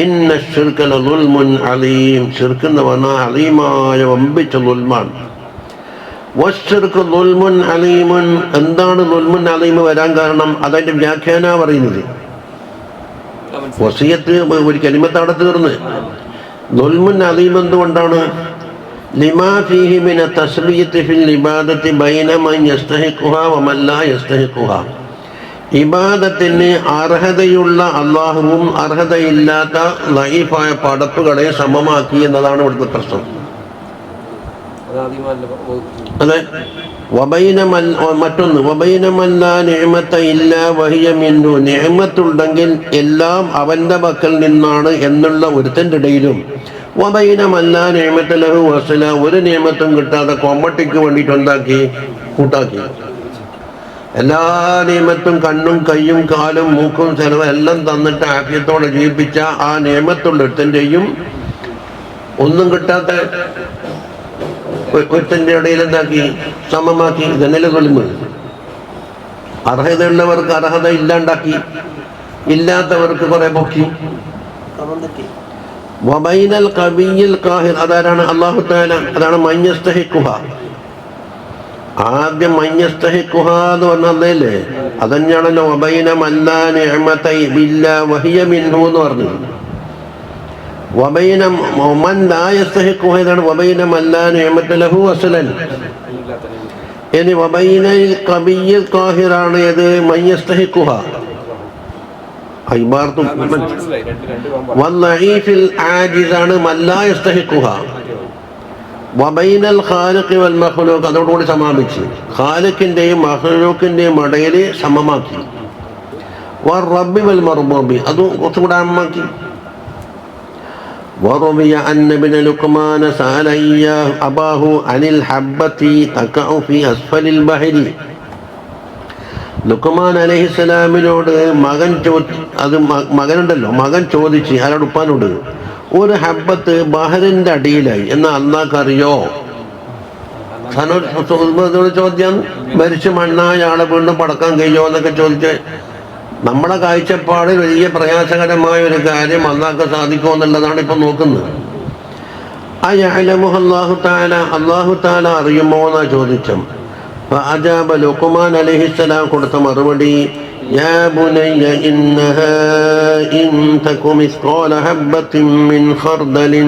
ഇന്ന ശിർക ലദുൽമുൻ അലീം, ശിർക്ക് എന്ന് പറഞ്ഞാൽ അലീമായ വമ്പിച്ച ദുൽമാണ്. വശ്ശിർക്ക് ദുൽമുൻ അലീമുൻ, എന്താണ് ദുൽമുൻ അലീം വരാൻ കാരണം? അതതിൻ്റെ വ്യാഖ്യാന പറയുന്നത്. വസിയത്ത് ഒരു കലിമത്തവിടെ തീർന്ന്. ദുൽമുൻ അലീം എന്തുകൊണ്ടാണ്? ലിമാ ഫീഹി മിന തസ്ബിയത്തി ഫിൽ ഇബാദത്തി ബൈന മൻ യസ്തഹിഖുഹാ വമൻ ലാ യസ്തഹിഖുഹാ. ഇബാദത്തിന് അർഹതയുള്ള അള്ളാഹുവും അർഹതയില്ലാത്ത ലൈഫായ പടപ്പുകളെ സമമാക്കി എന്നതാണ് ഇവിടുത്തെ പ്രശ്നം. അതെ. മറ്റൊന്ന്, വബൈനമല്ലാ നിഅമത ഇല്ലാ വഹിയ മിൻഹു, നിഅമത്തുണ്ടെങ്കിൽ എല്ലാം അവന്റെ പക്കൽ നിന്നാണ് എന്നുള്ള ഒരുത്തൻ്റെ ഇടയിലും, വബൈനമല്ലാ നിഅമത ലഹു വസല, ഒരു നിഅമത്തും കിട്ടാതെ കോമട്ടിക്ക് വേണ്ടിയിട്ട് എന്താക്കി? കൂട്ടാക്കി. എല്ലാ നിയമത്തും കണ്ണും കയ്യും കാലും മൂക്കും ചെലവ് എല്ലാം തന്നിട്ട് ആഫിയത്തോടെ ജീവിപ്പിച്ച ആ നിയമത്തുള്ള ഒരുത്തൻ്റെയും ഒന്നും കിട്ടാത്ത ഒരുത്തൻ്റെ ഇടയിൽ എന്താക്കി? സമമാക്കി. ഇതന്നല്ലേ ദുൽമ്. അർഹതയുള്ളവർക്ക് അർഹത ഇല്ലാണ്ടാക്കി, ഇല്ലാത്തവർക്ക് കുറെ പൊക്കി. വബൈനൽ ഖവിയ്യിൽ ഖാഹിർ, അതാരാണ്? അല്ലാഹു തആല. അതാണ് മൻ യസ്തഹിഖുഹ. ആദ്യം മൻ യസ്തഹിഖുഹ എന്ന് പറഞ്ഞല്ലേ, അതന്നെയാണല്ലോ വബൈന മല്ലാ നിഅമത ബില്ലാ വഹിയ മിൻഹു എന്ന് പറഞ്ഞു. വബൈന മൻ ലാ യസ്തഹിഖുഹ, ഇതാണ് വബൈന മല്ലാ നിഅമത ലഹു അസ്ലൻ. ഇനി വബൈനൽ ഖവിയ്യിൽ ഖാഹിറാണ് ഏത്? മൻ യസ്തഹിഖുഹ. ഇബാറത്തും വല്ലഈഫിൽ ആജിസാണ് മൻ ലാ യസ്തഹിഖുഹ. വബൈനൽ ഖാലിഖി വൽ മഖ്ലൂഖ്, അതോടുകൂടി സമാപിച്ച് ഖാലിഖിന്റെയും മഖ്ലൂഖിന്റെയും ഇടയിൽ സമമാക്കി. വറബ്ബി വൽ മർബൂബി, അതും കുറച്ചുകൂടെ അമ്മാക്കി. وروي أن ابن لقمان سأل أباه عن الحبة تقع في أسفل البحر. ലുക്മാൻ അലൈഹിസ്സലാമിനോട് മകൻ ചോദിച്ച് ആരോട്? ഉപ്പാനോട്. ഒരു ഹബ്ബത്ത് ബഹറിന്റെ അടിയിലായി എന്ന് അള്ളാഹ്ക്ക് അറിയോ? ചോദ്യം. മരിച്ച് മണ്ണായ ആളെ വീണ്ടും പടക്കാൻ കഴിയോ എന്നൊക്കെ ചോദിച്ച്, നമ്മളെ കാഴ്ചപ്പാട് വലിയ പ്രയാസകരമായ ഒരു കാര്യം അള്ളാഹ്ക്ക് സാധിക്കുമോ എന്നുള്ളതാണ് ഇപ്പം നോക്കുന്നത്. അയഅലമുഹു അല്ലാഹു തആല, അല്ലാഹു തആല അറിയുമോ എന്നാ ചോദിച്ചം. ഫഅജാബ, ലുക്മാൻ അലൈഹിസ്സലാം കൊടുത്ത മറുപടി, യാ ബുനയ്യ ഇന്നഹാ ഇൻ തകു മിസ്ഖാല ഹബ്ബത്തിൻ മിൻ ഖർദലിൻ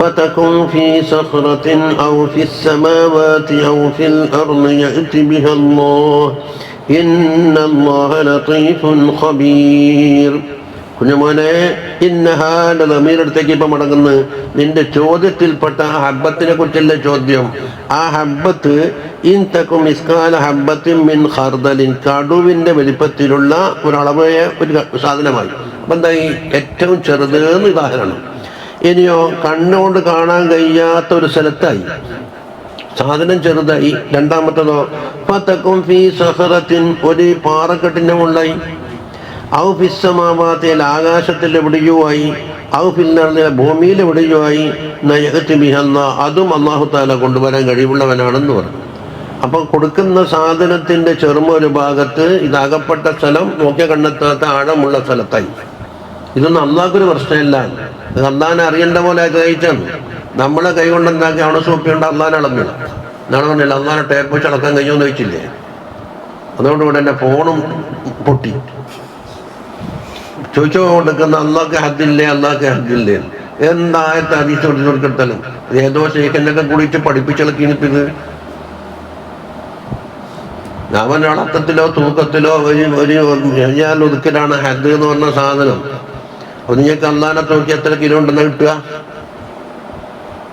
ഫതകുൻ ഫീ സഖറത്തിൻ ഔ ഫിസ് സമാവാതി ഔ ഫിൽ അർളി യഅതി ബിഹാ അല്ലാഹ് ഇന്നല്ലാഹ ലതീഫുൻ ഖബീർ. കുഞ്ഞുമോനെ, ഇന്നഹാന്റെ ദമീറടുത്തേക്ക് ഇപ്പം മടങ്ങുന്നത്. നിന്റെ ചോദ്യത്തിൽപ്പെട്ട ആ ഹബ്ബത്തിനെ കുറിച്ചുള്ള ചോദ്യം. ആ ഹബ്ബത്ത് ഇൻ തകു മിസ്കാല ഹബ്ബത്തിൻ മിൻ ഖർദലിൻ, കടുവിന്റെ വലിപ്പത്തിലുള്ള ഒരളവായ ഒരു സാധനമായി. അപ്പം എന്തായി? ഏറ്റവും ചെറുതെന്ന് ഉദാഹരണം. ഇനിയോ കണ്ണുകൊണ്ട് കാണാൻ കഴിയാത്ത ഒരു സ്ഥലത്തായി, സാധനം ചെറുതായി. രണ്ടാമത്തതോ ഫതകും ഫീ സഖറത്തിൻ, ഒരു പാറക്കെട്ടിന്റെ മുകളിലായി. ഔ ഫിസ്സമാവാത്തിൽ, ആകാശത്തിൽ എവിടെയോ ആയി. ഔ ഫിൽ ഭൂമിയിൽ എവിടെയോ ആയി. നയഅതി ബിഹല്ലാ, അതും അല്ലാഹു തആല കൊണ്ടുവരാൻ കഴിവുള്ളവനാണെന്ന് പറഞ്ഞു. അപ്പൊ കൊടുക്കുന്ന സാധനത്തിന്റെ ചെറുമ ഒരു ഭാഗത്ത്, ഇതകപ്പെട്ട സ്ഥലം നോക്കിയ കണ്ണെത്താത്ത ആഴമുള്ള സ്ഥലത്തായി. ഇതൊന്നും അള്ളാഹ്ക്കൊരു പ്രശ്നമില്ല. ഇത് അള്ളാഹിനെ അറിയേണ്ട പോലെ കഴിച്ചാണ്. നമ്മളെ കൈ കൊണ്ടെന്താക്കി അവിടെ സൂപ്പിയുണ്ട് അള്ളാഹിനെ അളന്നില്ല. എന്നാണ് പറഞ്ഞില്ല, അള്ളാഹിനെ ടേപ്പ് വെച്ച് അളക്കാൻ കഴിയുമെന്ന് ചോദിച്ചില്ലേ? അതുകൊണ്ട് എൻ്റെ ഫോണും പൊട്ടി. ചോദിച്ചു കൊടുക്കുന്ന അള്ളാഹ്ക്ക് ഹദ്ദില്ലേ, അള്ളാഹ്ക്ക് ഹദ്ദില്ലേ. എന്തായത്തെ ഹദീസ് കൊടുത്താലും ഏതോ ശേഖനൊക്കെ കൂടിയിട്ട് പഠിപ്പിച്ചിളക്കിനിപ്പിത്. അവനൊരു അർത്ഥത്തിലോ തൂക്കത്തിലോ ഒരു ഒതുക്കലാണ് ഹദ് എന്ന് പറഞ്ഞ സാധനം. അപ്പൊ നിങ്ങൾക്ക് അള്ളാഹിനെ തൂക്കി എത്ര കിലോ ഉണ്ടെന്ന് കിട്ടുക?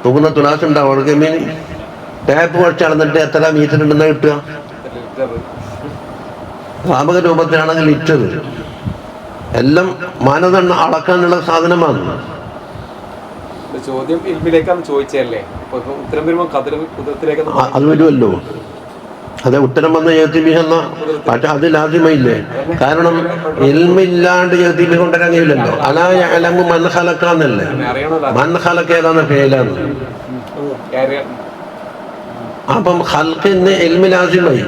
തൂക്കുന്ന തുലാസ് ഉണ്ടാവും. അവർക്ക് മീൻ ടേപ്പ് കുറച്ച് അളന്നിട്ട് എത്ര മീറ്റർ ഉണ്ടെന്ന് കിട്ടുക? വ്യാപക രൂപത്തിലാണെങ്കിൽ ലിറ്റർ. എല്ലാം മാനദണ്ഡം അളക്കാനുള്ള സാധനമാണ്. ചോദ്യം ഇൽമിലേക്കാണ് ചോദിച്ചല്ലേ, അത് വരുമല്ലോ. അതെ ഉത്തരം വന്ന യത്തിബിഹെന്ന. പക്ഷെ അത് ലാസിമയില്ലേ? കാരണം ഇൽമില്ലാണ്ട് യത്തിബി കൊണ്ടുവരാൻ കഴിയില്ലല്ലോ. അലാ യഅലമു മൻ ഖലഖന്നല്ലേ. മൻ ഖലഖ ഏതാണ്? ഫേലാണ്. അപ്പം ഖൽഖിന് ഇൽമി ലാസിമായി.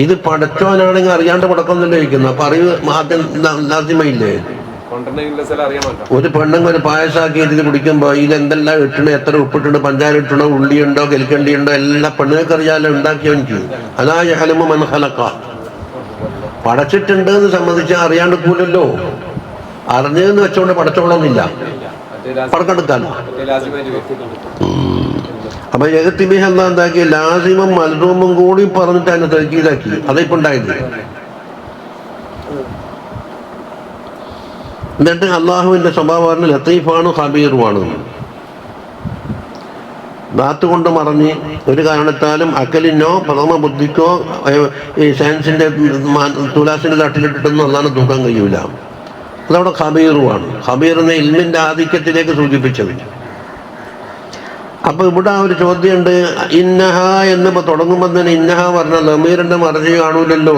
ഇത് പടച്ചോനാണെങ്കിൽ അറിയാണ്ട് പടക്കൊന്നല്ലോ ചോദിക്കുന്നു. അപ്പൊ അറിവ് ആദ്യം ലാസിമയില്ലേ? ഒരു പെണ്ണുങ്ങൾ ഒരു പായസാക്കിയിട്ട് ഇത് കുടിക്കുമ്പോൾ ഇതെന്തെല്ലാം ഇട്ടണോ, എത്ര ഉപ്പിട്ടുണ്ട്, പഞ്ചാര ഇട്ടണോ, ഉള്ളിയുണ്ടോ, കെൽക്കണ്ടിയുണ്ടോ, എല്ലാ പെണ്ണുങ്ങൾക്ക് അറിയാലോ ഉണ്ടാക്കിയോ. എനിക്ക് അലാ യഅലമു മൻ ഖലഖ. പടച്ചിട്ടുണ്ട് എന്ന് സംബന്ധിച്ച് അറിയാണ്ട് പോലല്ലോ. അറിഞ്ഞതെന്ന് വെച്ചോണ്ട് പടച്ചോളൊന്നുമില്ല, പടക്കെടുക്കാനോ. അപ്പൊ യഹ്തിബിഹ എന്താക്കി? ലാസിമും മൽറൂമും കൂടി പറഞ്ഞിട്ട് അതിനെ തർക്കീലാക്കി. അതിപ്പോ ഉണ്ടായത്. എന്നിട്ട് അള്ളാഹുവിന്റെ സ്വഭാവം ലത്തീഫാണ്, ഖബീറുമാണ്. ദാത്ത് കൊണ്ട് മറഞ്ഞ് ഒരു കാരണത്താലും അക്കലിനോ പ്രഥമ ബുദ്ധിക്കോ ഈ സയൻസിന്റെ തുലാസിന്റെ തട്ടിലിട്ടിട്ടൊന്നും അതാണ് തൂക്കാൻ കഴിയൂല. അതവിടെ ഖബീറുമാണ്. ഖബീറിനെ ഇൽമിന്റെ ആധിക്യത്തിലേക്ക് സൂചിപ്പിച്ചത്. അപ്പൊ ഇവിടെ ഒരു ചോദ്യമുണ്ട്. ഇന്നഹ എന്നിപ്പോ തുടങ്ങുമ്പോൾ തന്നെ ഇന്നഹ പറഞ്ഞ ലമീറിന്റെ മറജി കാണൂലല്ലോ.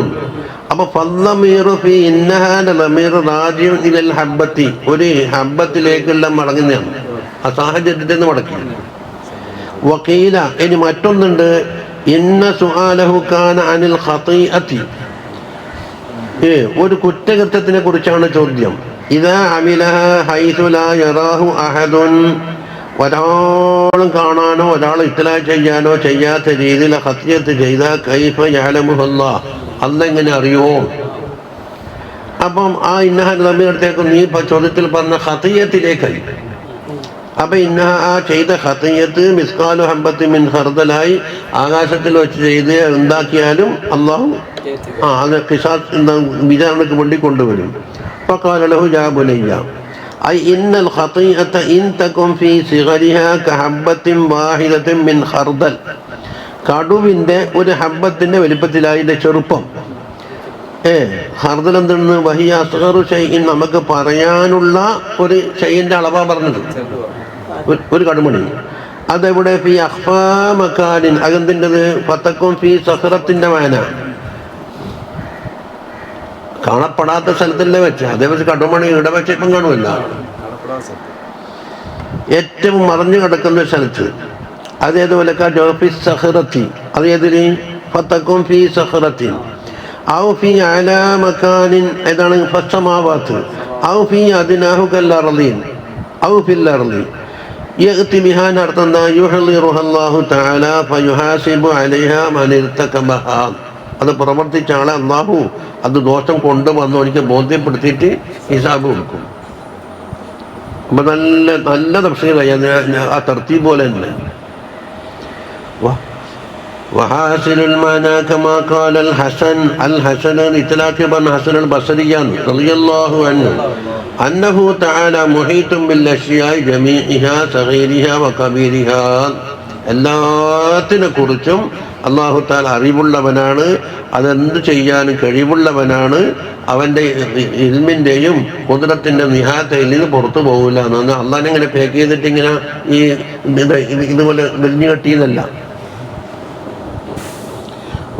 അപ്പൊ ഫല്ലമീറു ഫി ഇന്നഹാന്റെ ലമീർ റാജിഉ ഇലൽ ഹബ്ബത്തി, ഒരു ഹബ്ബത്തിലേക്കുള്ള മടങ്ങുന്നതാണ്. ആ സാഹചര്യത്തിൽ നിന്ന് മടക്കി. വഖീല, ഇനി മറ്റൊന്നുണ്ട്. ഇന്ന സുആലഹു കാന അനിൽ ഖതീഅത്തി, ഒരു കുറ്റകൃത്യത്തിനെ കുറിച്ചാണ് ചോദ്യം. ഇദാ അമിലഹ ഹൈസു ലാ യറാഹു അഹദുൻ, ഒരാളും കാണാനോ ഒരാൾ ഇത്ലാ ചെയ്യാനോ ചെയ്യാത്ത രീതിയിൽ ഖതിയത്ത് ചെയ്താൽ കൈഫ യഅലമുഹു അല്ലാഹ്, അല്ലാഹ് എങ്ങനെ അറിയുമോ? അപ്പം ആ ഇന്നഹ നബിയടുത്തേക്ക് നീ ചോദ്യത്തിൽ പറഞ്ഞ ഖതിയത്തിലേക്കായി. അപ്പൊ ഇന്നഹ ആ ചെയ്ത ഖതിയത്ത് മിസ്കാലു ഹബ്ബത്തി മിൻ ഖർദലായി, ആകാശത്തിൽ വെച്ച് ചെയ്ത് ഉണ്ടാക്കിയാലും അള്ളാഹു അത് ഖിസാസ് വിചാരണക്ക് വേണ്ടി കൊണ്ടുവരും. ഫഖാല ലഹു യാ ബുനയ്യ ഐ ഇന്നൽ ഖതിയത ഇൻ തകും ഫീ സിഗരിഹാ കഹബ്ബത്തിൻ വാഹിദത്തിൻ മിൻ ഖർദൽ, കടുവിന്റെ ഒരു ഹബ്ബത്തിന്റെ വലിപ്പത്തിലായി ചെറുപ്പം. ഖർദൽ എന്തെന്ന്? വഹിയ അസ്ഗറു ഷൈഇൻ, നമുക്ക് പറയാനുള്ള ഒരു ഷൈഇന്റെ അളവാ പറഞ്ഞത്, ഒരു കടുമണി. അതെവിടെ? ഫി അഖ്ഫാ മക്കാനിൻ, അതെന്തിൻ്റെത്? ഫതകും ഫി സഖറത്തിന്റെ മാന, കാണപ്പെടാത്ത സ്ഥലത്തല്ലേ വെച്ച. അതേപോലെ കടുമണി ഇവിടെ വെച്ച ഇപ്പം കാണുമല്ല, ഏറ്റവും മറഞ്ഞു കിടക്കുന്ന സ്ഥലത്ത്. അതേതുപോലെ സഹറത്തി, അതേതിന്? ഫതകും ഫി സഖറത്തിൻ ഔ ഫി അലാ മക്കാനിൻ, ഏതാണ്? ഫസ്സമാവാത്ത് ഔ ഫി അദ്നാഹു കൽഅർളീൻ ഔ ഫിൽ അർളി. യഅതി ബിഹാ അർത്ഥം യുഹ്ളിറുഹ അല്ലാഹു തആല ഫയുഹാസിബു അലൈഹാ മൻ ഇർതകബഹാ, അത് പ്രവർത്തിച്ച ആളെ അള്ളാഹു അത് ദോഷം കൊണ്ടുവന്നു എനിക്ക് ബോധ്യപ്പെടുത്തിയിട്ട് ഹിസാബ് കൊടുക്കും. അപ്പൊ നല്ല നല്ല തഫ്സീറായി ആ തർത്തീബ് പോലെ തന്നെ. وحاصل المعنى كما قال الحسن إطلاق بن حسن البصري رضي الله عنه أنه تعالى محيط بالأشياء جميعها صغيرها وكبيرها, എല്ലാത്തിനെ കുറിച്ചും അല്ലാഹു തആല അറിവുള്ളവനാണ്, അതെന്ത് ചെയ്യാനും കഴിവുള്ളവനാണ്. അവൻ്റെ ഇൽമിൻ്റെയും ഖുദ്റത്തിൻ്റെ നിഹാത്തയിൽ നിന്ന് പുറത്തു പോകില്ല എന്ന്. അള്ളാഹനെ ഇങ്ങനെ പേക്ക് ചെയ്തിട്ട് ഇങ്ങനെ ഈ ഇതുപോലെ വെളിഞ്ഞു കെട്ടിയെന്നല്ല.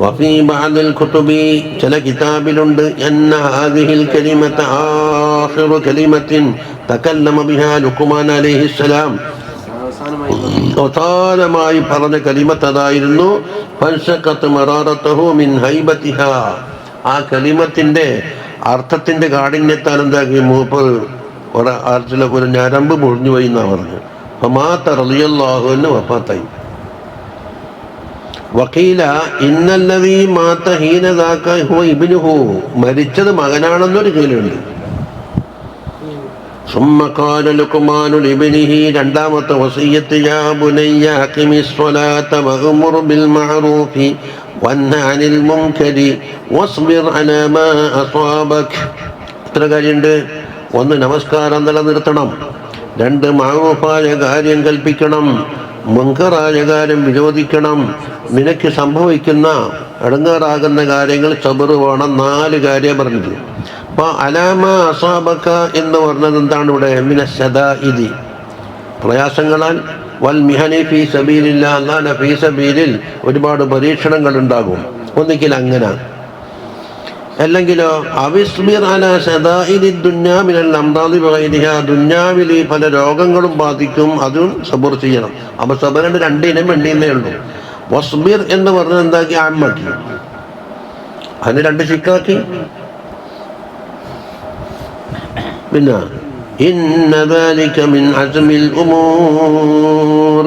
വഫീ ബഅദിൽ കുതുബി, ചില കിതാബിലുണ്ട്, അന്ന ഹാദിഹിൽ കലിമത ആഖിറു കലിമത്തിൻ തകല്ലമ ബിഹാ ലുഖ്മാൻ അലൈഹിസ്സലാം, അവസാനമായി പറഞ്ഞ കലിമത്ത് അതായിരുന്നു. ഫൻസഖത് മറാറതഹു മിൻ ഹൈബതിഹാ, ആ കലിമത്തിന്റെ അർത്ഥത്തിന്റെ കാഠിന്യത്താൽ എന്താക്കി? മൂപ്പർ ഒരു ഞരമ്പ് പൊഴിഞ്ഞു പോയി എന്നാ പറഞ്ഞു. ഫമാത റളിയല്ലാഹു അൻഹു, വഫാത്തായി. വഖീല ഇന്നല്ലദീ മാത ഹീന ദാക ഹുവ ഇബ്നുഹു, മരിച്ചത് മകനാണെന്നൊരു കേൾവിയുണ്ട്. ثم قال لقمان لابنه, രണ്ടാമത്തെ വസിയ്യത്ത്, യാ ബുനയ്യ അഖിമിസ് സ്വലാത വഅ്മുർ ബിൽ മഅറൂഫി വൻഹ അനിൽ മുൻകരി വസ്ബിർ അലാ മാ അസാബക. ഇത്ര കാര്യമുണ്ട്. ഒന്ന്, നമസ്കാരം നിലനിർത്തണം. രണ്ട്, മഅറൂഫായ കാര്യം കൽപ്പിക്കണം, മുൻകറായ കാര്യം വിരോധിക്കണം. നിനക്ക് സംഭവിക്കുന്ന ഇടങ്ങേറാകുന്ന കാര്യങ്ങൾ സബർ വേണം. 4 കാര്യം പറഞ്ഞത്. അപ്പൊ അലാമ അസാബക എന്ന് പറഞ്ഞത് എന്താണ് ഇവിടെ? മിനശ്ശദാഇദി, പ്രയാസങ്ങളാൽ, വൽ മിഹനി ഫീ സബീലില്ലാഹ്, അല്ലാഹുവിന്റെ ഫീ സബീലിൽ ഒരുപാട് പരീക്ഷണങ്ങൾ ഉണ്ടാകും. ഒന്നിക്കൽ അങ്ങനെ, അല്ലെങ്കിലോ അവിസ്ബിർ അലാ ശദാഇദി ദുനിയാ മിനൽ അംറാദി വഗൈരിഹാ, ദുനിയാവിൽ പല രോഗങ്ങളും ബാധിക്കും, അതും സബർ ചെയ്യണം. അപ്പൊ സബറിന്റെ രണ്ടിനം എണ്ണീന്നേ ഉള്ളൂ. വസ്ബിർ എന്ന് പറഞ്ഞാൽ എന്താക്കി? ആമാക്കി, അതിന് രണ്ട് ശിക്കാക്കി. പിന്നെ ഇന്ന ദാലിക മിൻ അസ്മിൽ ഉമൂർ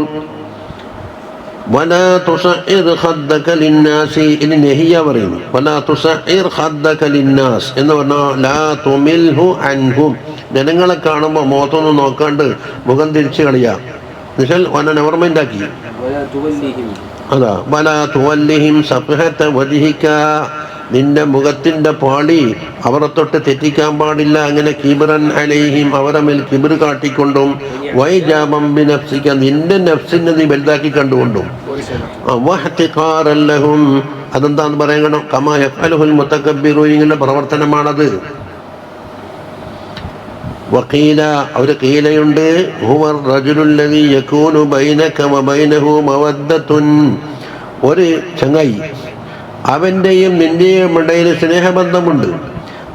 വലാ തുസഇർ ഖദ്ദക ലിന്നാസി, ഇനി നഹിയ പറയുന്നു. വലാ തുസഇർ ഖദ്ദക ലിന്നാസ് എന്ന് പറഞ്ഞാൽ ലാ തുമിൽഹു അൻഹും, ജനങ്ങളെ കാണുമ്പോൾ മുഖത്തൊന്നും നോക്കാണ്ട് മുഖം തിരിച്ചു കളിയാ. എന്നുവെച്ചാൽ വന ഗവൺമെന്റ് ആക്കി. അതാ വലാ തുവല്ലിഹിം സഫഹത വജ്ഹിക, നിന്റെ മുഖത്തിന്റെ പാളി അവരെ തൊട്ട് തെറ്റിക്കാൻ പാടില്ല. അങ്ങനെ കിബ്റൻ അലൈഹിം, അവരെ മേൽ കിബ്ർ കാട്ടിക്കൊണ്ടും, വൈജാബം ബിനഫ്സിക, നിന്റെ നഫ്സിനെ നീ വലുതാക്കി കണ്ടുകൊണ്ടും, വഹ്തിഖാറൻ ലഹും, അതെന്താന്ന് പറയണം, കമാ യഫ്അലുൽ മുതകബ്ബിറൂൻ, ഇങ്ങനെ പ്രവർത്തനമാണത്. വഖീല, ഒരു കീലയുണ്ട്, ഹുവർ റജുലുൽ ലദീ യകൂനു ബൈനക വബൈനഹു മവദ്ദത്തുൻ, ഒരു ചങ്ങായി, അവൻ്റെയും നിന്റെയും ഇടയിൽ സ്നേഹബന്ധമുണ്ട്.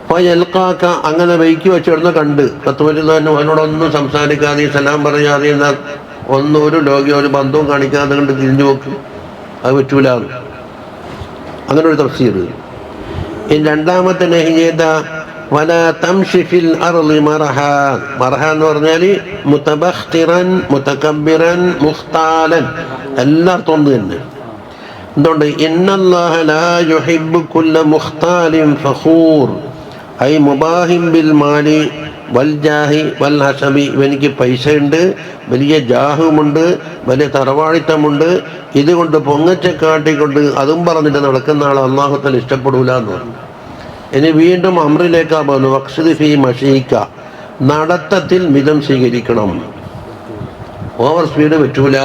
ഫയൽഖാക, അങ്ങനെ വൈക്കി വെച്ചിരുന്ന് കണ്ട്, തത്വരുതാനും അവനോടൊന്നും സംസാരിക്കാതെ സലാം പറയാതെ ഒന്നും ഒരു ലോകിയോ ഒരു ബന്ധവും കാണിക്കാതെ കണ്ട് തിരിഞ്ഞു നോക്കും, അത് പറ്റൂല. അങ്ങനെ ഒരു തഫ്സീർ. ഇനി രണ്ടാമത്തെ നഹിയേത വലാ തംശി ഫിൽ അർളി മറഹ, മറഹ എന്ന് പറഞ്ഞാൽ മുതബഖ്തിറൻ മുതകബ്ബിറൻ മുഖ്താലൻ, എല്ലായിടത്തും ഒന്ന് തന്നെ. എന്തുകൊണ്ട്? ഇന്നല്ലാഹ ലാ യുഹിബ്ബു കുല്ല മുഖ്താലിൻ ഫഖൂർ, ഐ മുബാഹിം ബിൽ മാലി വൽ ജാഹി വൽ ഹസബി, എനിക്ക് പൈസയുണ്ട്, വലിയ ജാഹുമുണ്ട്, വലിയ തറവാടിത്തമുണ്ട്, ഇതുകൊണ്ട് പൊങ്ങച്ച കാട്ടിക്കൊണ്ട് അതും പറഞ്ഞിട്ട് നടക്കുന്ന ആൾ അല്ലാഹു തആല ഇഷ്ടപ്പെടൂല എന്ന് പറഞ്ഞു. ഇനി വീണ്ടും അമ്രിലേക്കാ പറഞ്ഞു, വഖ്സിദ് ഫീ മശീക, നടത്തത്തിൽ മിതം സ്വീകരിക്കണം, ഓവർ സ്പീഡ് പറ്റൂല.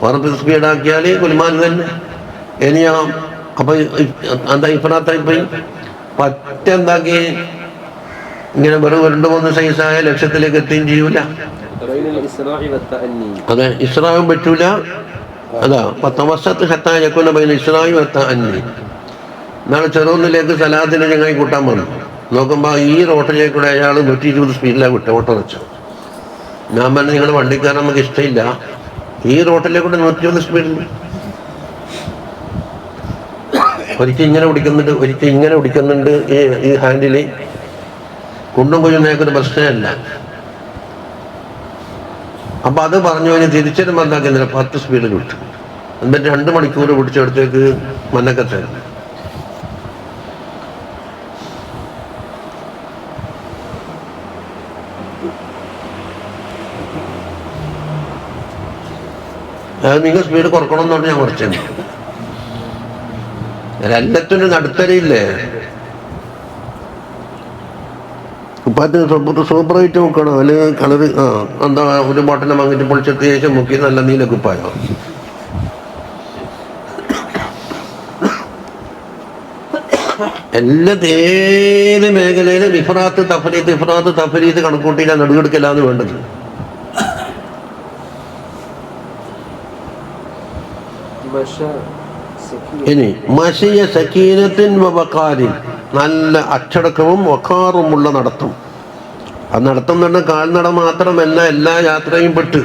ഓവർ സ്പീഡാക്കിയാൽ കുൽമാൻ തന്നെ. ഇനിയോ അപ്പൊ എന്താ ഇഫ്രാത്തായിപ്പോയി, പറ്റെന്താക്കി ഇങ്ങനെ വെറും 2-3 സൈസായ ലക്ഷ്യത്തിലേക്ക് എത്തുകയും ചെയ്യൂല. അതെ, ഇസ്രാവും പറ്റൂല. അതാ പത്തവസത്ത് ഹത്താ യകൂന ബൈന ഇസ്രായി വത്തഅന്നി. നാളെ ചെറുന്നിലേക്ക് സലാത്തിന് ഞങ്ങൾ കൂട്ടാൻ വന്നു. നോക്കുമ്പോൾ ഈ റോട്ടിലേക്കൂടെ അയാൾ 120 സ്പീഡിലാണ് വിട്ട ഓട്ടോ വെച്ചത്. ഞാൻ പറഞ്ഞു, നിങ്ങളുടെ വണ്ടിക്കാരൻ നമുക്ക് ഇഷ്ടമില്ല, ഈ റോട്ടിലേക്കൂടെ 120 സ്പീഡിൽ. ഒരിക്കൽ ഇങ്ങനെ പിടിക്കുന്നുണ്ട്, ഒരിക്കൽ ഇങ്ങനെ പിടിക്കുന്നുണ്ട്. ഈ ഹാൻഡില് കുണ്ടും കുഞ്ഞുന്നേക്കൊരു പ്രശ്നമല്ല. അപ്പൊ അത് പറഞ്ഞു, അതിന് തിരിച്ചൊരു മന്നാക്കുന്നില്ല, 10 സ്പീഡിൽ വിട്ടു. എന്നിട്ട് 2 മണിക്കൂർ പിടിച്ചെടുത്തേക്ക് മന്നക്കത്തെ. അത് നിങ്ങൾ സ്പീഡ് കുറക്കണം എന്ന് പറഞ്ഞാൽ ഞാൻ കുറച്ചു. എല്ലാത്തിനും നടുത്തരയില്ലേ, ഉപ്പാത്തിന് സൂപ്പറായിട്ട് നോക്കണം. അല്ലെങ്കിൽ കളറ് എന്താ ഒരു ബോട്ടനെ വാങ്ങിയിട്ട് പൊളിച്ചെടുത്ത ശേഷം മുക്കി നല്ല നീല കുപ്പായോ. ഏത് മേഖലയിലും ഇഫ്രാത്ത് തഫരീത്ത് കണക്കൂട്ടിയില്ല, നടുക്കെടുക്കലാണ് വേണ്ടത്. ഇനി മശിയ സക്കീനത്തിൻ വഖാരിൻ, നല്ല അച്ചടക്കവും വഖാറുമുള്ള നടത്തം. ആ നടത്തം തന്നെ കാൽനട മാത്രമല്ല, എല്ലാ യാത്രയും പെട്ട്.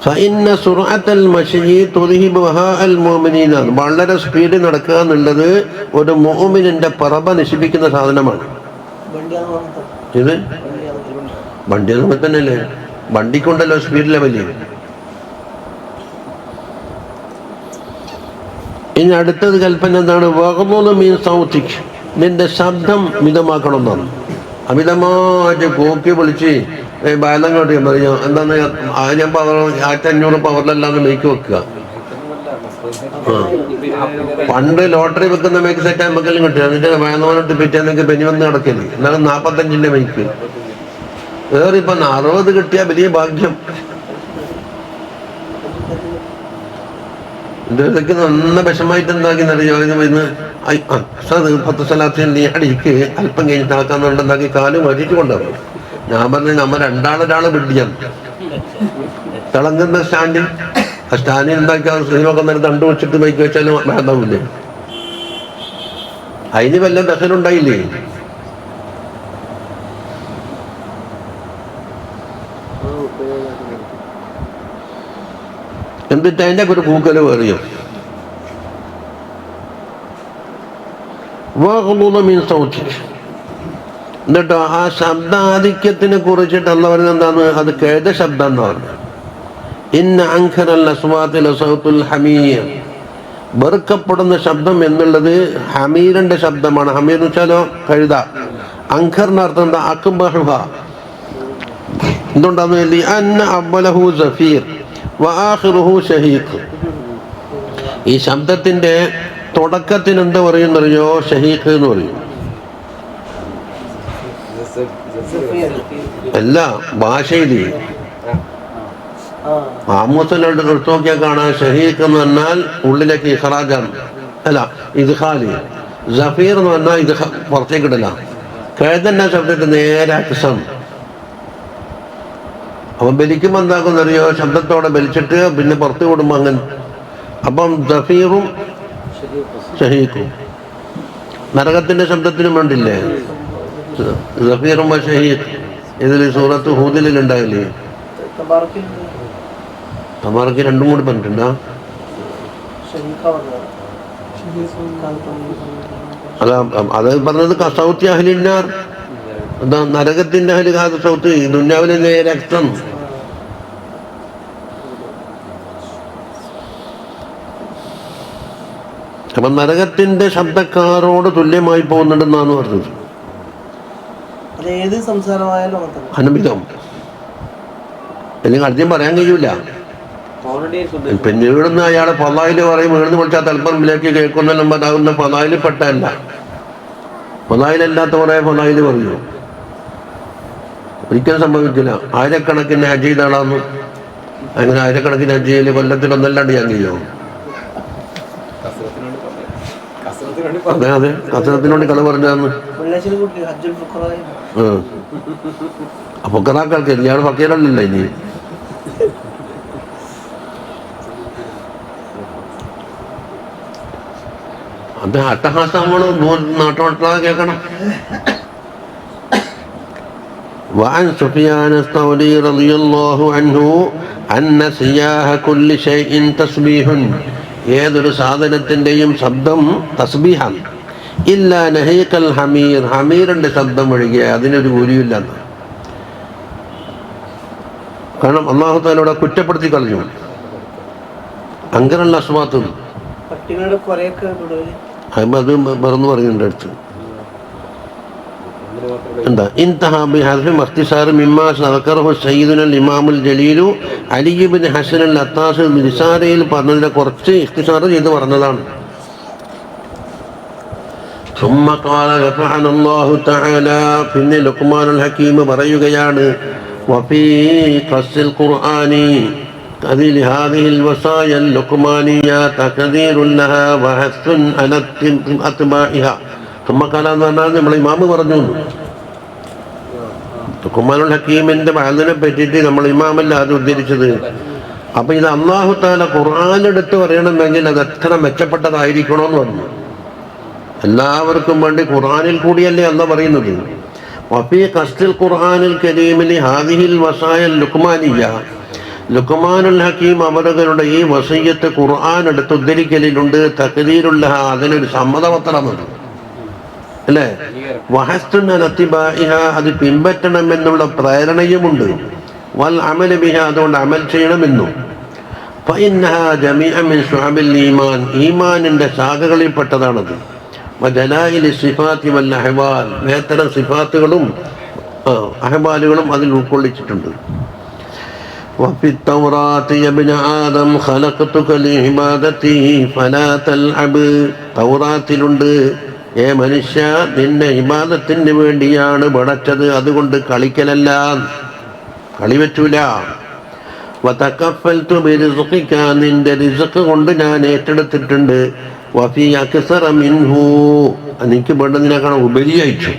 ഫഇന്ന സുർഅത്തൽ മശി തുദ്ഹിബു വഹാഅൽ മുഅ്മിനീന, വളരെ സ്പീഡിൽ നടക്കുക എന്നുള്ളത് ഒരു മുഅ്മിനിന്റെ പറബ നശിപ്പിക്കുന്ന സാധനമാണ്. ഇത് വണ്ടി അതുപോലെ തന്നെയല്ലേ, വണ്ടിക്കുണ്ടല്ലോ സ്പീഡ് ലെവല്. ഇനി അടുത്തത് കൽപ്പന എന്താണ്? വഗ്ളുദ് മിൻ സൗതിക്, നിന്റെ ശബ്ദം മിതമാക്കണം എന്നാണ്. അമിതമായിട്ട് കോപ്പി വിളിച്ച് ബാലങ്ങോട്ട് പറയാം, എന്താന്ന് 1000 പവർ 1500 പവറിലല്ലാന്ന് മേക്ക് വെക്കുക. പണ്ട് ലോട്ടറി വെക്കുന്ന മേക്ക് സെറ്റ് ആകുമ്പോഴേക്കും കിട്ടുക, എന്നിട്ട് വേണമെന്നിട്ട് പിറ്റേന്നൊക്കെ പെനി വന്ന് കിടക്കല്. എന്നാലും 45ന്റെ മേക്ക് വേറെ. 60 കിട്ടിയാൽ വലിയ ഭാഗ്യം. ഇതൊക്കെ നന്ന വിഷമായിട്ട് എന്താക്കിന്നറിയോ, ഇന്ന് 10 സ്ഥലത്തിൽ നീ അടിക്ക് അല്പം കഴിഞ്ഞിട്ട് ആക്കാന്നുണ്ടെന്നാക്കി കാല് മാറ്റിട്ട് കൊണ്ടുവന്നു. ഞാൻ പറഞ്ഞു, നമ്മ രണ്ടാളൊരാള് പിടിയാണ് തിളങ്ങുന്ന സ്റ്റാൻഡിൽ ആ സ്റ്റാൻഡിൽ ഉണ്ടാക്കിയ സിനിമയൊക്കെ നേരം തണ്ടു വെച്ചിട്ട് ബൈക്ക് വെച്ചാലും ഭേദമില്ലേ? അതിന് വല്ല ദഹനുണ്ടായില്ലേ? എന്നിട്ട് അതിൻ്റെ ഒരു കൂക്കല് പറയും എന്നിട്ടോ ആ ശബ്ദാധിക്യത്തിനെ കുറിച്ചിട്ട് അല്ല പറയുന്നത് എന്താണ്? അത് കേട്ട ശബ്ദം എന്ന് പറഞ്ഞു. ഇന്ന അൻഖറൽ അസ്വാതി ലസൗത്തുൽ ഹമീർ, വെറുക്കപ്പെടുന്ന ശബ്ദം എന്നുള്ളത് ഹമീറിന്റെ ശബ്ദമാണ്. ഹമീർ എന്ന് വെച്ചാലോ കഴുത. അൻഖറിന്റെ അർത്ഥം എന്താ? അക്ബഹുഹ. എന്തുകൊണ്ടാന്ന് വേണ്ടി അന്ന അവ്വലഹു സഫീർ വആഖിറുഹു ഷഹീഖ്. ഈ ശബ്ദത്തിന്റെ തുടക്കത്തിന് എന്താ പറയുന്നറിയോ? ഷഹീഖ് എന്ന് പറയും. അല്ല, ഭാഷയിൽ ആമൂസലോട്ട് എടുത്തു നോക്കിയാൽ കാണാൻ ഷഹീഖ് എന്ന് പറഞ്ഞാൽ ഉള്ളിലേക്ക് ഇഖ്റാജാണ്, അല്ല ഇദ്ഖാലി. സഫീർ എന്ന് പറഞ്ഞാൽ ഇത് പുറത്തേക്ക് ഇടല. കഴുതന്റെ ശബ്ദത്തിന് നേരെ അക്സം. അപ്പം ബലിക്കുമ്പോൾ എന്താക്കുന്നറിയോ? ശബ്ദത്തോടെ ബലിച്ചിട്ട് പിന്നെ പുറത്ത് വിടുമ്പോൾ അങ്ങനെ. അപ്പം സഫീറും ഷഹീഖും. നരകത്തിന്റെ ശബ്ദത്തിനും വേണ്ടില്ലേ സഫീറും ഷഹീഖ്? ഇതിൽ സൂറത്ത് ഹൂദിലുണ്ടാവില്ലേ? തബാറക്ക് രണ്ടും കൂടി പറഞ്ഞിട്ടുണ്ടോ? അല്ല, അത് പറഞ്ഞത് കസൗത്തി അഹ്ലിന്നാർ. എന്താ നരകത്തിന്റെ അഹ്ലി കസൗത്ത്? ദുന്യാവിലെ രക്തം. അപ്പൊ നരകത്തിന്റെ ശബ്ദക്കാരോട് തുല്യമായി പോകുന്നുണ്ടെന്നാണ് പറഞ്ഞത്. അനുമിതം അല്ലെങ്കിൽ അധികം പറയാൻ കഴിയൂല. പിന്നീടുന്ന് അയാളെ ഫലായില് പറയും, വീടുന്ന് വിളിച്ചാൽ തലപ്പറമ്പിലേക്ക് കേൾക്കുന്നെല്ലാം പറയാവുന്ന ഫലായില് പെട്ടല്ല. ഫലായിലല്ലാത്ത കുറെ ഫലായില് പറയൂ. ഒരിക്കലും സംഭവിക്കില്ല. ആയിരക്കണക്കിന് ഹജ്ജ് ചെയ്ത ആളാന്ന്. അങ്ങനെ ആയിരക്കണക്കിന് ഹജ്ജ് ചെയ്യല് കൊല്ലത്തിലൊന്നല്ലാണ്ട് ഞാൻ ചെയ്യും. അതെ അതെ, കസരത്തിനോട് കഥ പറഞ്ഞാന്ന്. ഫുഖറാക്കൾക്ക് ഇയാൾ ഫക്കീറല്ലല്ലോ ഇനി. അത് അട്ടഹാസം നമ്മള് നാട്ടോട്ടാ കേൾക്കണം. وعن سفيان الثوري رضي الله عنه أن سياح كل شيء تسبيح. ഏതൊരു സാധനത്തിൻ്റെയും ശബ്ദം തസ്ബീഹാണ്. ഇല്ലാ നഹീഖൽ ഹമീർ, ഹമീറിന്റെ ശബ്ദം ഒഴികെ അതിനൊരു കൂലിയില്ലെന്ന്. കാരണം അല്ലാഹു തആല ഇവിടെ കുറ്റപ്പെടുത്തി കളഞ്ഞു. അങ്കറൽ അസ്വാത്ത് അത് മറന്നു പറയുന്നുണ്ട് അടുത്ത്. എന്താ ഇൻതഹാ ബിഹദ്ഫി മഖ്തിസാർ മിമ്മാ സദക്കറഹു സയ്യിദുൽ ഇമാമുൽ ജലീലു അലി ഇബ്നു ഹസൻ അൽ അത്താസ് റിസാലയിൽ പറഞ്ഞതിനെ കുറച്ച് ഇഖ്തിസാർ ചെയ്ത് പറഞ്ഞതാണ്. ثم قال رفعنا الله تعالى. പിന്നെ ലുഖ്മാനുൽ ഹകീം പറയുകയാണ്, വഫീ ഖസ്സിൽ ഖുർആനി അതിൽ ഹാദിഹിൽ വസായ ലുഖ്മാനിയ തഖദീറുൻ ലഹാ വഹസ്സുൻ അലാ അത്ബാഇഹാ. തുമ്മക്കാലെന്ന് പറഞ്ഞാൽ നമ്മളെ ഇമാമ് പറഞ്ഞു. ലുഖ്മാനുൽ ഹക്കീമിന്റെ വഅദിനെ പറ്റിയിട്ട് നമ്മൾ ഇമാമല്ല അത് ഉദ്ധരിച്ചത്. അപ്പൊ ഇത് അല്ലാഹു തആല ഖുർആൻ എടുത്ത് പറയണമെങ്കിൽ അത് എത്ര മെച്ചപ്പെട്ടതായിരിക്കണമെന്ന് പറഞ്ഞു. എല്ലാവർക്കും വേണ്ടി ഖുർആനിൽ കൂടിയല്ലേ അല്ല പറയുന്നത്. വഫീ ഖസ്ദിൽ ഖുർആനിൽ കരീമിൽ ഹാദിഹിൽ വസായ ലുഖ്മാനിയ. ലുഖ്മാനുൽ ഹക്കീം അവരുടെ ഈ വസിയ്യത്ത് ഖുർആൻ എടുത്ത് ഉദ്ധരിക്കലിലുണ്ട്. തഖദീറുൽ ലഹാ, അതിനൊരു സമ്മതപത്രമുണ്ട് അല്ലേ. വഹസ്തുൻ അലത്തിബാഇഹ, അത് പിൻപറ്റണമെന്നുള്ള പ്രേരണയുമുണ്ട്. വൽ അമല ബിഹ, അതുകൊണ്ട് അമൽ ചെയ്യണമെന്നും. ഫഇന്നഹാ ജമീഅൻ മിൻ ശുഅബിൽ ഈമാൻ, ഈമാനിന്റെ ശാഖകളിൽപ്പെട്ടതാണത്. വജലായിലി സിഫാത്തി വൽ അഹ്വാൽ, വേത്തരം സിഫാത്തുകളും അഹ്വാലുകളും അതിൽ ഉൾക്കൊള്ളിച്ചിട്ടുണ്ട്. വഫി തൗറാത്തി യബ്ന ആദം ഖലഖതുക ലിഇബാദതി ഫലാ തൽഅബ്. തൗറാത്തിലുണ്ട്, ഏ മനുഷ്യ, നിന്നെ ഇബാദത്തിന് വേണ്ടിയാണ് പടച്ചത്, അതുകൊണ്ട് കളിക്കലല്ല, കളി പറ്റൂല. വതകഫൽതു ബിറിസ്ഖിക, നിന്റെ റിസ്ഖ് കൊണ്ട് ഞാൻ ഏറ്റെടുത്തിട്ടുണ്ട്. വഫി അക്സറ മിൻഹു, എനിക്ക് വേണ്ടതിനേക്കാൾ ഉപരിയായിട്ട്.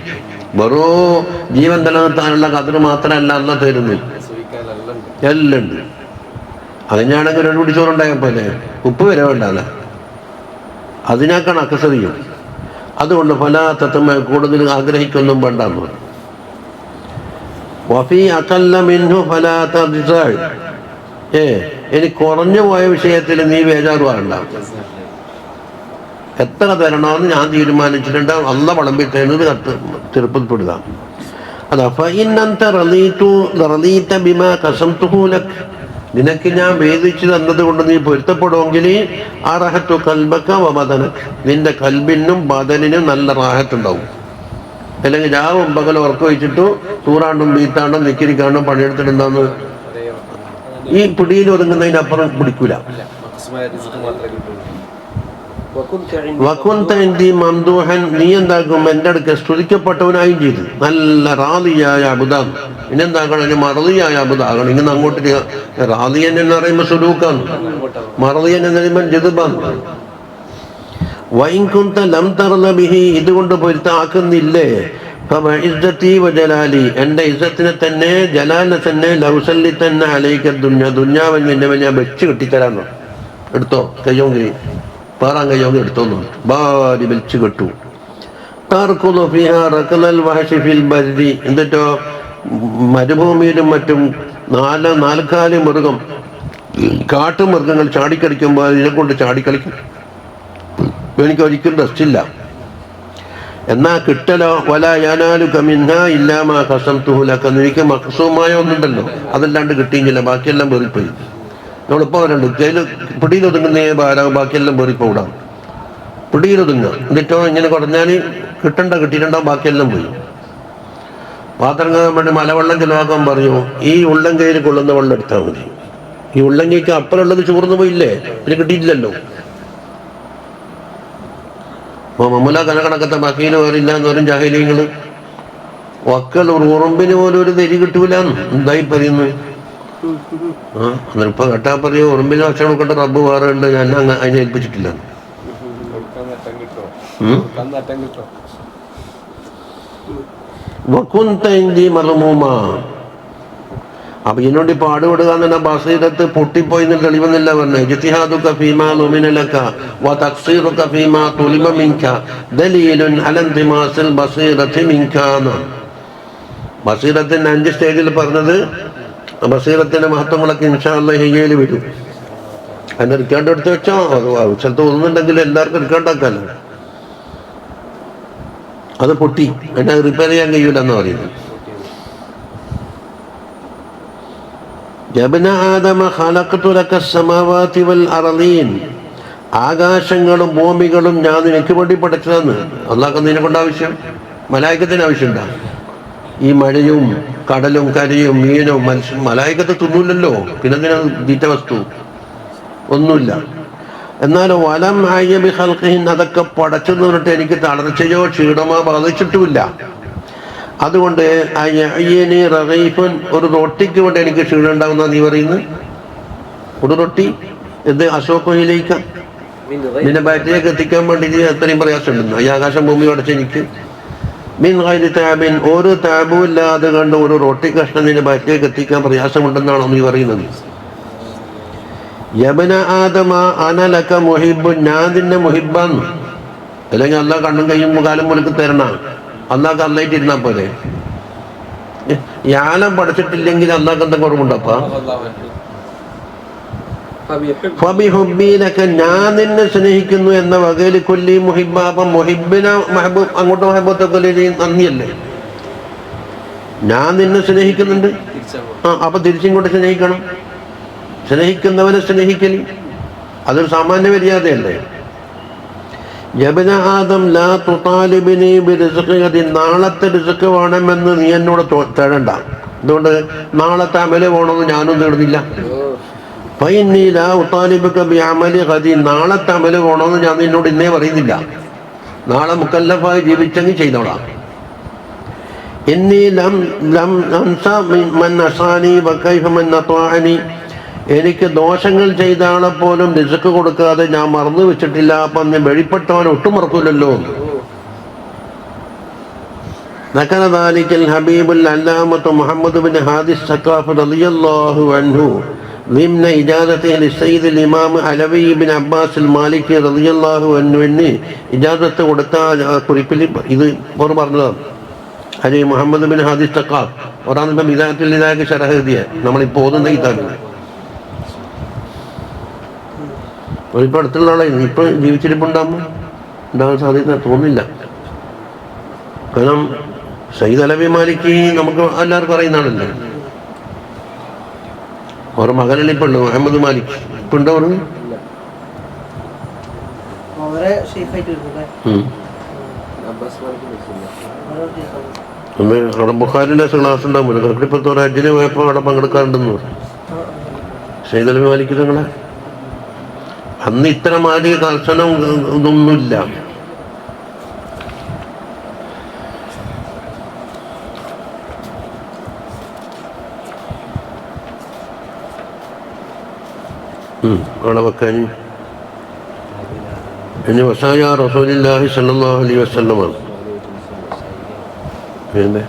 വെറും ജീവൻ നിലനിർത്താനുള്ള കതിർ മാത്രമല്ല അല്ല തരുന്നു, എല്ലാം ഉണ്ട്. അതിനാണെങ്കിൽ ഒരു പിടി ചോറുണ്ടായപ്പോലെ ഉപ്പ് വരെ വേണ്ടല്ല, അതിനേക്കാണ് അക്സറിയും. അതുകൊണ്ട് പല തത്വമ കൂടുതൽ ആഗ്രഹിക്കൊന്നും വേണ്ടെന്ന് പറഞ്ഞു. വഫി അകല്ല മിൻഹു ഫലാ തദ്സഅ, ഇനി കുറഞ്ഞു പോയ വിഷയത്തിൽ നീ ബേജാറ് വേണ്ട. എത്ര തരണമെന്ന് ഞാൻ തീരുമാനിച്ചിട്ടുണ്ട്, അള്ള വിളമ്പി തരുന്നത് ചെറുപ്പപ്പെടുക. അതാ ഫഇന്നന്ത റളീത ബിമാ ഖസംതുഹു ലക്, നിനക്ക് ഞാൻ വേദിച്ചു തന്നത് കൊണ്ട് നീ പൊരുത്തപ്പെടുമെങ്കിൽ അറഹത്തു കൽബക വ ബദനക, നിന്റെ കൽബിനും ബദനിനും നല്ല റാഹത്തുണ്ടാവും. അല്ലെങ്കിൽ രാവും പകലും ഉറക്കം വെച്ചിട്ടു തൂറാണ്ടും ബീത്താണ്ടും നിക്കിരിക്കാണ്ടും പണിയെടുത്തിട്ടുണ്ടാന്ന് ഈ പിടിയിൽ ഒതുങ്ങുന്നതിനപ്പുറം പിടിക്കൂല. വകുന്ത ഇന്ദി മംദൂഹൻ, നീ എന്താക്കും എൻ്റെ അടുക്ക സ്തുതിക്കപ്പെട്ടവനായും ചെയ്തു. നല്ല റാദിയായ അബുദാണ്. ഇനെന്താക്കണം, അതിന് മറദിയായ അബുദാകണം. ഇങ്ങനെ അങ്ങോട്ട് റാദിയൻ എന്ന് പറയുമ്പോൾ സുലൂക്കാണ്, മറദിയൻ എന്ന് പറയുമ്പോൾ ജദുബാണ്. വൈകുന്ത ലം തർള ബിഹി, ഇതുകൊണ്ട് പൊരുത്താക്കുന്നില്ലേ, ഫഇസ്സതി വജലാലി, എൻ്റെ ഇസ്സത്തിനെ തന്നെ ജലാലിനെ തന്നെ ലൗസല്ലി തന്നെ അലൈക ദുന്യ, ദുന്യാവൻ നിന്നെ ഞാൻ വെച്ച് കെട്ടിത്തരാന്ന്. എടുത്തോ, കയ്യോങ്കി പാറാൻ കയ്യോങ്കി എടുത്തോന്നു ഭാരി വെച്ച് കെട്ടു. തർക്കുളു ഫിഹാ റക്ലൽ വഹശി ഫിൽ ബർരി, എന്നിട്ടോ മരുഭൂമിയിലും മറ്റും നാൽക്കാലി മൃഗം, കാട്ടുമൃഗങ്ങൾ ചാടിക്കളിക്കുമ്പോൾ അതിനെ കൊണ്ട് ചാടിക്കളിക്കും. എനിക്ക് ഒരിക്കലും റെസ്റ്റില്ല. എന്നാ കിട്ടലോ വല യനാലുക മിൻഹാ ഇല്ലാ മാ ഖസംതുഹു ലക, എനിക്ക് മഖ്സൂമായ ഒന്നുണ്ടല്ലോ അതല്ലാണ്ട് കിട്ടിയില്ല, ബാക്കിയെല്ലാം വേറിപ്പോയി. നമ്മളിപ്പോൾ പറയുന്നുണ്ട് ജയില് പിടിയിലൊതുങ്ങുന്നേ ഭാരം, ബാക്കിയെല്ലാം വേറിപ്പോടാം. പിടിയിലൊതുങ്ങുക, എന്നിട്ടോ ഇങ്ങനെ കുറഞ്ഞാൽ കിട്ടിയിട്ടുണ്ടാവും, ബാക്കിയെല്ലാം പോയി. പാത്രം കഴുകാൻ വേണ്ടി മലവെള്ളം ചിലവാക്കാൻ പറഞ്ഞു. ഈ ഉള്ളംകൈയിൽ കൊള്ളുന്ന വെള്ളം എടുത്താൽ മതി. ഈ ഉള്ളംകൈക്ക് അപ്പുറമുള്ളത് ചോർന്നു പോയില്ലേ, പിന്നെ കിട്ടിയിട്ടില്ലല്ലോ. മമ്മൂല കണക്കണക്കത്തെ മക്കീന് വേറില്ല എന്ന് പറയും ജാഹിലീങ്ങള്. വക്കൽ ഉറുമ്പിന് പോലും ഒരു തെരി കിട്ടൂല എന്തായി പറയുന്നത്. ഇപ്പൊ കേട്ടാ പറയൂ ഉറുമ്പിന് ഭക്ഷണം കൊണ്ട് റബ്ബ് വേറെ ഉണ്ട്, ഞാൻ അതിനെ ഏൽപ്പിച്ചിട്ടില്ല. അപ്പൊ ഇതിനോട് പാടുപെടുക എന്ന് പറഞ്ഞാൽ ബസീറത്ത് പൊട്ടിപ്പോയി എന്ന് തെളിവെന്നില്ല പറഞ്ഞത്. ഇജ്തിഹാദുക ഫീമാ ളുമിന ലക വ തഖ്സീറുക ഫീമാ തുലിബ മിൻക ദലീലുൻ അലാ ഇന്തിമാസിൽ ബസീറത്തി മിൻക. ബസീറത്തിന്റെ 5 സ്റ്റേജിൽ പറഞ്ഞത്, ബസീറത്തിന്റെ മഹത്വങ്ങളൊക്കെ ഇൻഷാ അല്ലാഹ് ഹിയ്യയിൽ വരും. അതിന്റെ റിക്കാർഡ് എടുത്ത് വെച്ചോ, സ്ഥലത്ത് ഒന്നുണ്ടെങ്കിൽ എല്ലാവർക്കും റിക്കാർഡാക്കാലോ. അത് പൊട്ടി, അതിനെ റിപ്പയർ ചെയ്യാൻ കഴിയൂലെന്ന് പറയുന്നത്. യബ്ന ആദമ ഖലഖതു ലക അസ്സമാവാതി വൽ അർളീൻ, ആകാശങ്ങളും ഭൂമികളും ഞാൻ നിനക്ക് വേണ്ടി പഠിച്ചതെന്ന്. അല്ലാഹ് നിന്നെ കൊണ്ട് ആവശ്യം, മലായികത്തിന് ആവശ്യമുണ്ടാ? ഈ മഴയും കടലും കരയും മീനും മനുഷ്യൻ മലായികത്ത് തിന്നൂല്ലല്ലോ, പിന്നെ തീറ്റ വസ്തു ഒന്നുമില്ല. എന്നാലും വലം ആയ്യബി ഖൽഖിഹിൻ, അതൊക്കെ പടച്ചെന്ന് പറഞ്ഞിട്ട് എനിക്ക് തളർച്ചയോ ക്ഷീണമോ ബാധിച്ചിട്ടുമില്ല. അതുകൊണ്ട് ഒരു റൊട്ടിക്ക് വേണ്ടി എനിക്ക് ക്ഷീണം ഉണ്ടാവുന്ന നീ പറയുന്നത്. ഒരു റൊട്ടി എന്ത് അശോകയിലേക്ക് നിന്നെ ബാറ്റിലേക്ക് എത്തിക്കാൻ വേണ്ടി അത്രയും പ്രയാസമുണ്ടെന്ന്. ഈ ആകാശം ഭൂമി അടച്ച് എനിക്ക് മീൻ ഗൈരി താബിൻ, ഒരു താബും ഇല്ലാതെ കണ്ട് ഒരു റൊട്ടി കഷ്ണം നിന്റെ ബാറ്റിലേക്ക് എത്തിക്കാൻ പ്രയാസമുണ്ടെന്നാണോ നീ പറയുന്നത്? യബ്ന ആദമ അനലക മുഹിബ്ബുൻ, ഞാൻ നിന്നെ മുഹിബ്ബാന്ന്. അല്ലെങ്കിൽ അല്ലാഹ് കണ്ണും കയ്യും കാലും മുലക്ക് തരണം, അല്ലാഹ് അല്ലായിട്ട് ഇരുന്നാ പോലെ. യാനം പഠിച്ചിട്ടില്ലെങ്കിൽ അല്ലാഹ് എന്താ കുറവുണ്ടപ്പാ? ഫബിഹുബ്ബിലക, ഞാൻ നിന്നെ സ്നേഹിക്കുന്നു എന്ന വകയിൽ കൊല്ലി മുഹിബ്ബ. അപ്പം മുഹിബിനെ മെഹബൂബ് അങ്ങോട്ട് മെഹബൂത്തൊക്കെ നന്ദിയല്ലേ? ഞാൻ നിന്നെ സ്നേഹിക്കുന്നുണ്ട്, അപ്പൊ തിരിച്ചിങ്ങോട്ട് സ്നേഹിക്കണം. സ്നേഹിക്കുന്നവനെ സ്നേഹിക്കല് അതൊരു സാമാന്യ മര്യാദയല്ലേ? യബ്ന ആദം ലാ തുതാലിബ്നി ബിറിസ്ഖി, നാളത്തെ റിസ്ക് വേണമെന്ന് നീ എന്നോട് തേടണ്ട. അതുകൊണ്ട് നാളത്തെ അമല് വേണമെന്ന് ഞാനും തേടുന്നില്ല. ഫഇന്നി ലാ ഉതാലിബുക ബിഅമലി ഗദി, നാളത്തെ അമല് വേണമെന്ന് ഞാൻ നിന്നോട് ഇന്നേ പറയുന്നില്ല. നാളെ മുക്കല്ലഫായി ജീവിച്ചെങ്കിൽ ചെയ്തോളാം. ഇന്നി ലം അൻസ മൻ അസാനി വകൈഫ മൻ അത്വാഅനി, എനിക്ക് ദോഷങ്ങൾ ചെയ്ത ആളെ പോലും റിസ്ക് കൊടുക്കാതെ ഞാൻ മറന്നു വെച്ചിട്ടില്ല. അപ്പം നീ വെളിപ്പെട്ടവൻ ഒട്ടും മറക്കൂലല്ലോ. ذكر ذلك الحبيب العلامة محمد بن هادي الثقافي رضي الله عنه ضمن إجازته للسيد الإمام علوي بن عباس المالكي رضي الله عنه ഇജാസത്ത് കൊടുത്ത കുറിപ്പിൽ ഇത് ഇപ്പോൾ പറഞ്ഞതാണ്. അലി മുഹമ്മദ് ബിൻ ഹാദിസ് തക്കാർ ഒരാണ് ഇപ്പം ഇതാത്തിൽ ഇതാക്കി ഷറഹ് എഴുതിയ നമ്മളിപ്പോൾ ഓതുന്ന ഇതാണ്. ഇപ്പോൾ അടുത്തുള്ള ആളായിരുന്നു. ഇപ്പം ജീവിച്ചിരിപ്പുണ്ടാകുമ്പോൾ ഉണ്ടാകാൻ സാധ്യത തോന്നില്ല. കാരണം സയ്യിദ് അലവി മാലിക്കി നമുക്ക് എല്ലാവർക്കും അറിയുന്നതാണല്ലോ. അവരുടെ മകനല്ലേ ഇപ്പം ഉണ്ട്, മുഹമ്മദ് മാലിക്. ഇപ്പം ഉണ്ടോ പറഞ്ഞു ബുഖാരിന്റെ ക്ലാസ് ഉണ്ടാകുമല്ലോ. കർക്കിപ്പത്തോ ഹജ്ജിന് പോയപ്പോൾ അവിടെ പങ്കെടുക്കാറുണ്ടെന്ന് പറഞ്ഞു സയ്യിദ് അലവി മാലിക് നിങ്ങളെ. അന്ന് ഇത്ര മാലിക കർശനം ഇതൊന്നുമില്ല. അവിടെ വെക്കാൻ ഇനി വസായ റസൂലുള്ളാഹി സ്വല്ലല്ലാഹു അലൈഹി വസല്ലമാണ്. പിന്നെ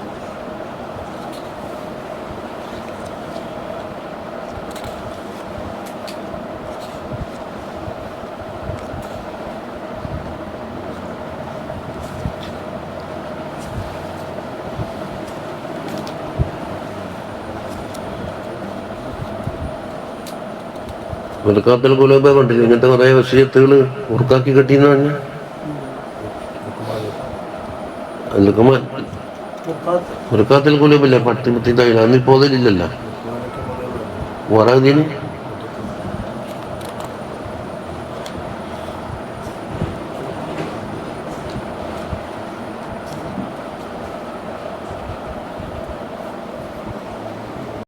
മുർക്കാത്തിൽ കുലൂബ കണ്ടില്ല. ഇങ്ങനത്തെ കുറേ വസിയത്തുകൾ ഉറുക്കാക്കി കെട്ടിയെന്ന് പറഞ്ഞാൽ ലുക്മാൻ മുർക്കാത്തിൽ കുലൂബില്ല. പത്തി അന്നിപ്പോൾ അതിലില്ലല്ലോ. വറതിന്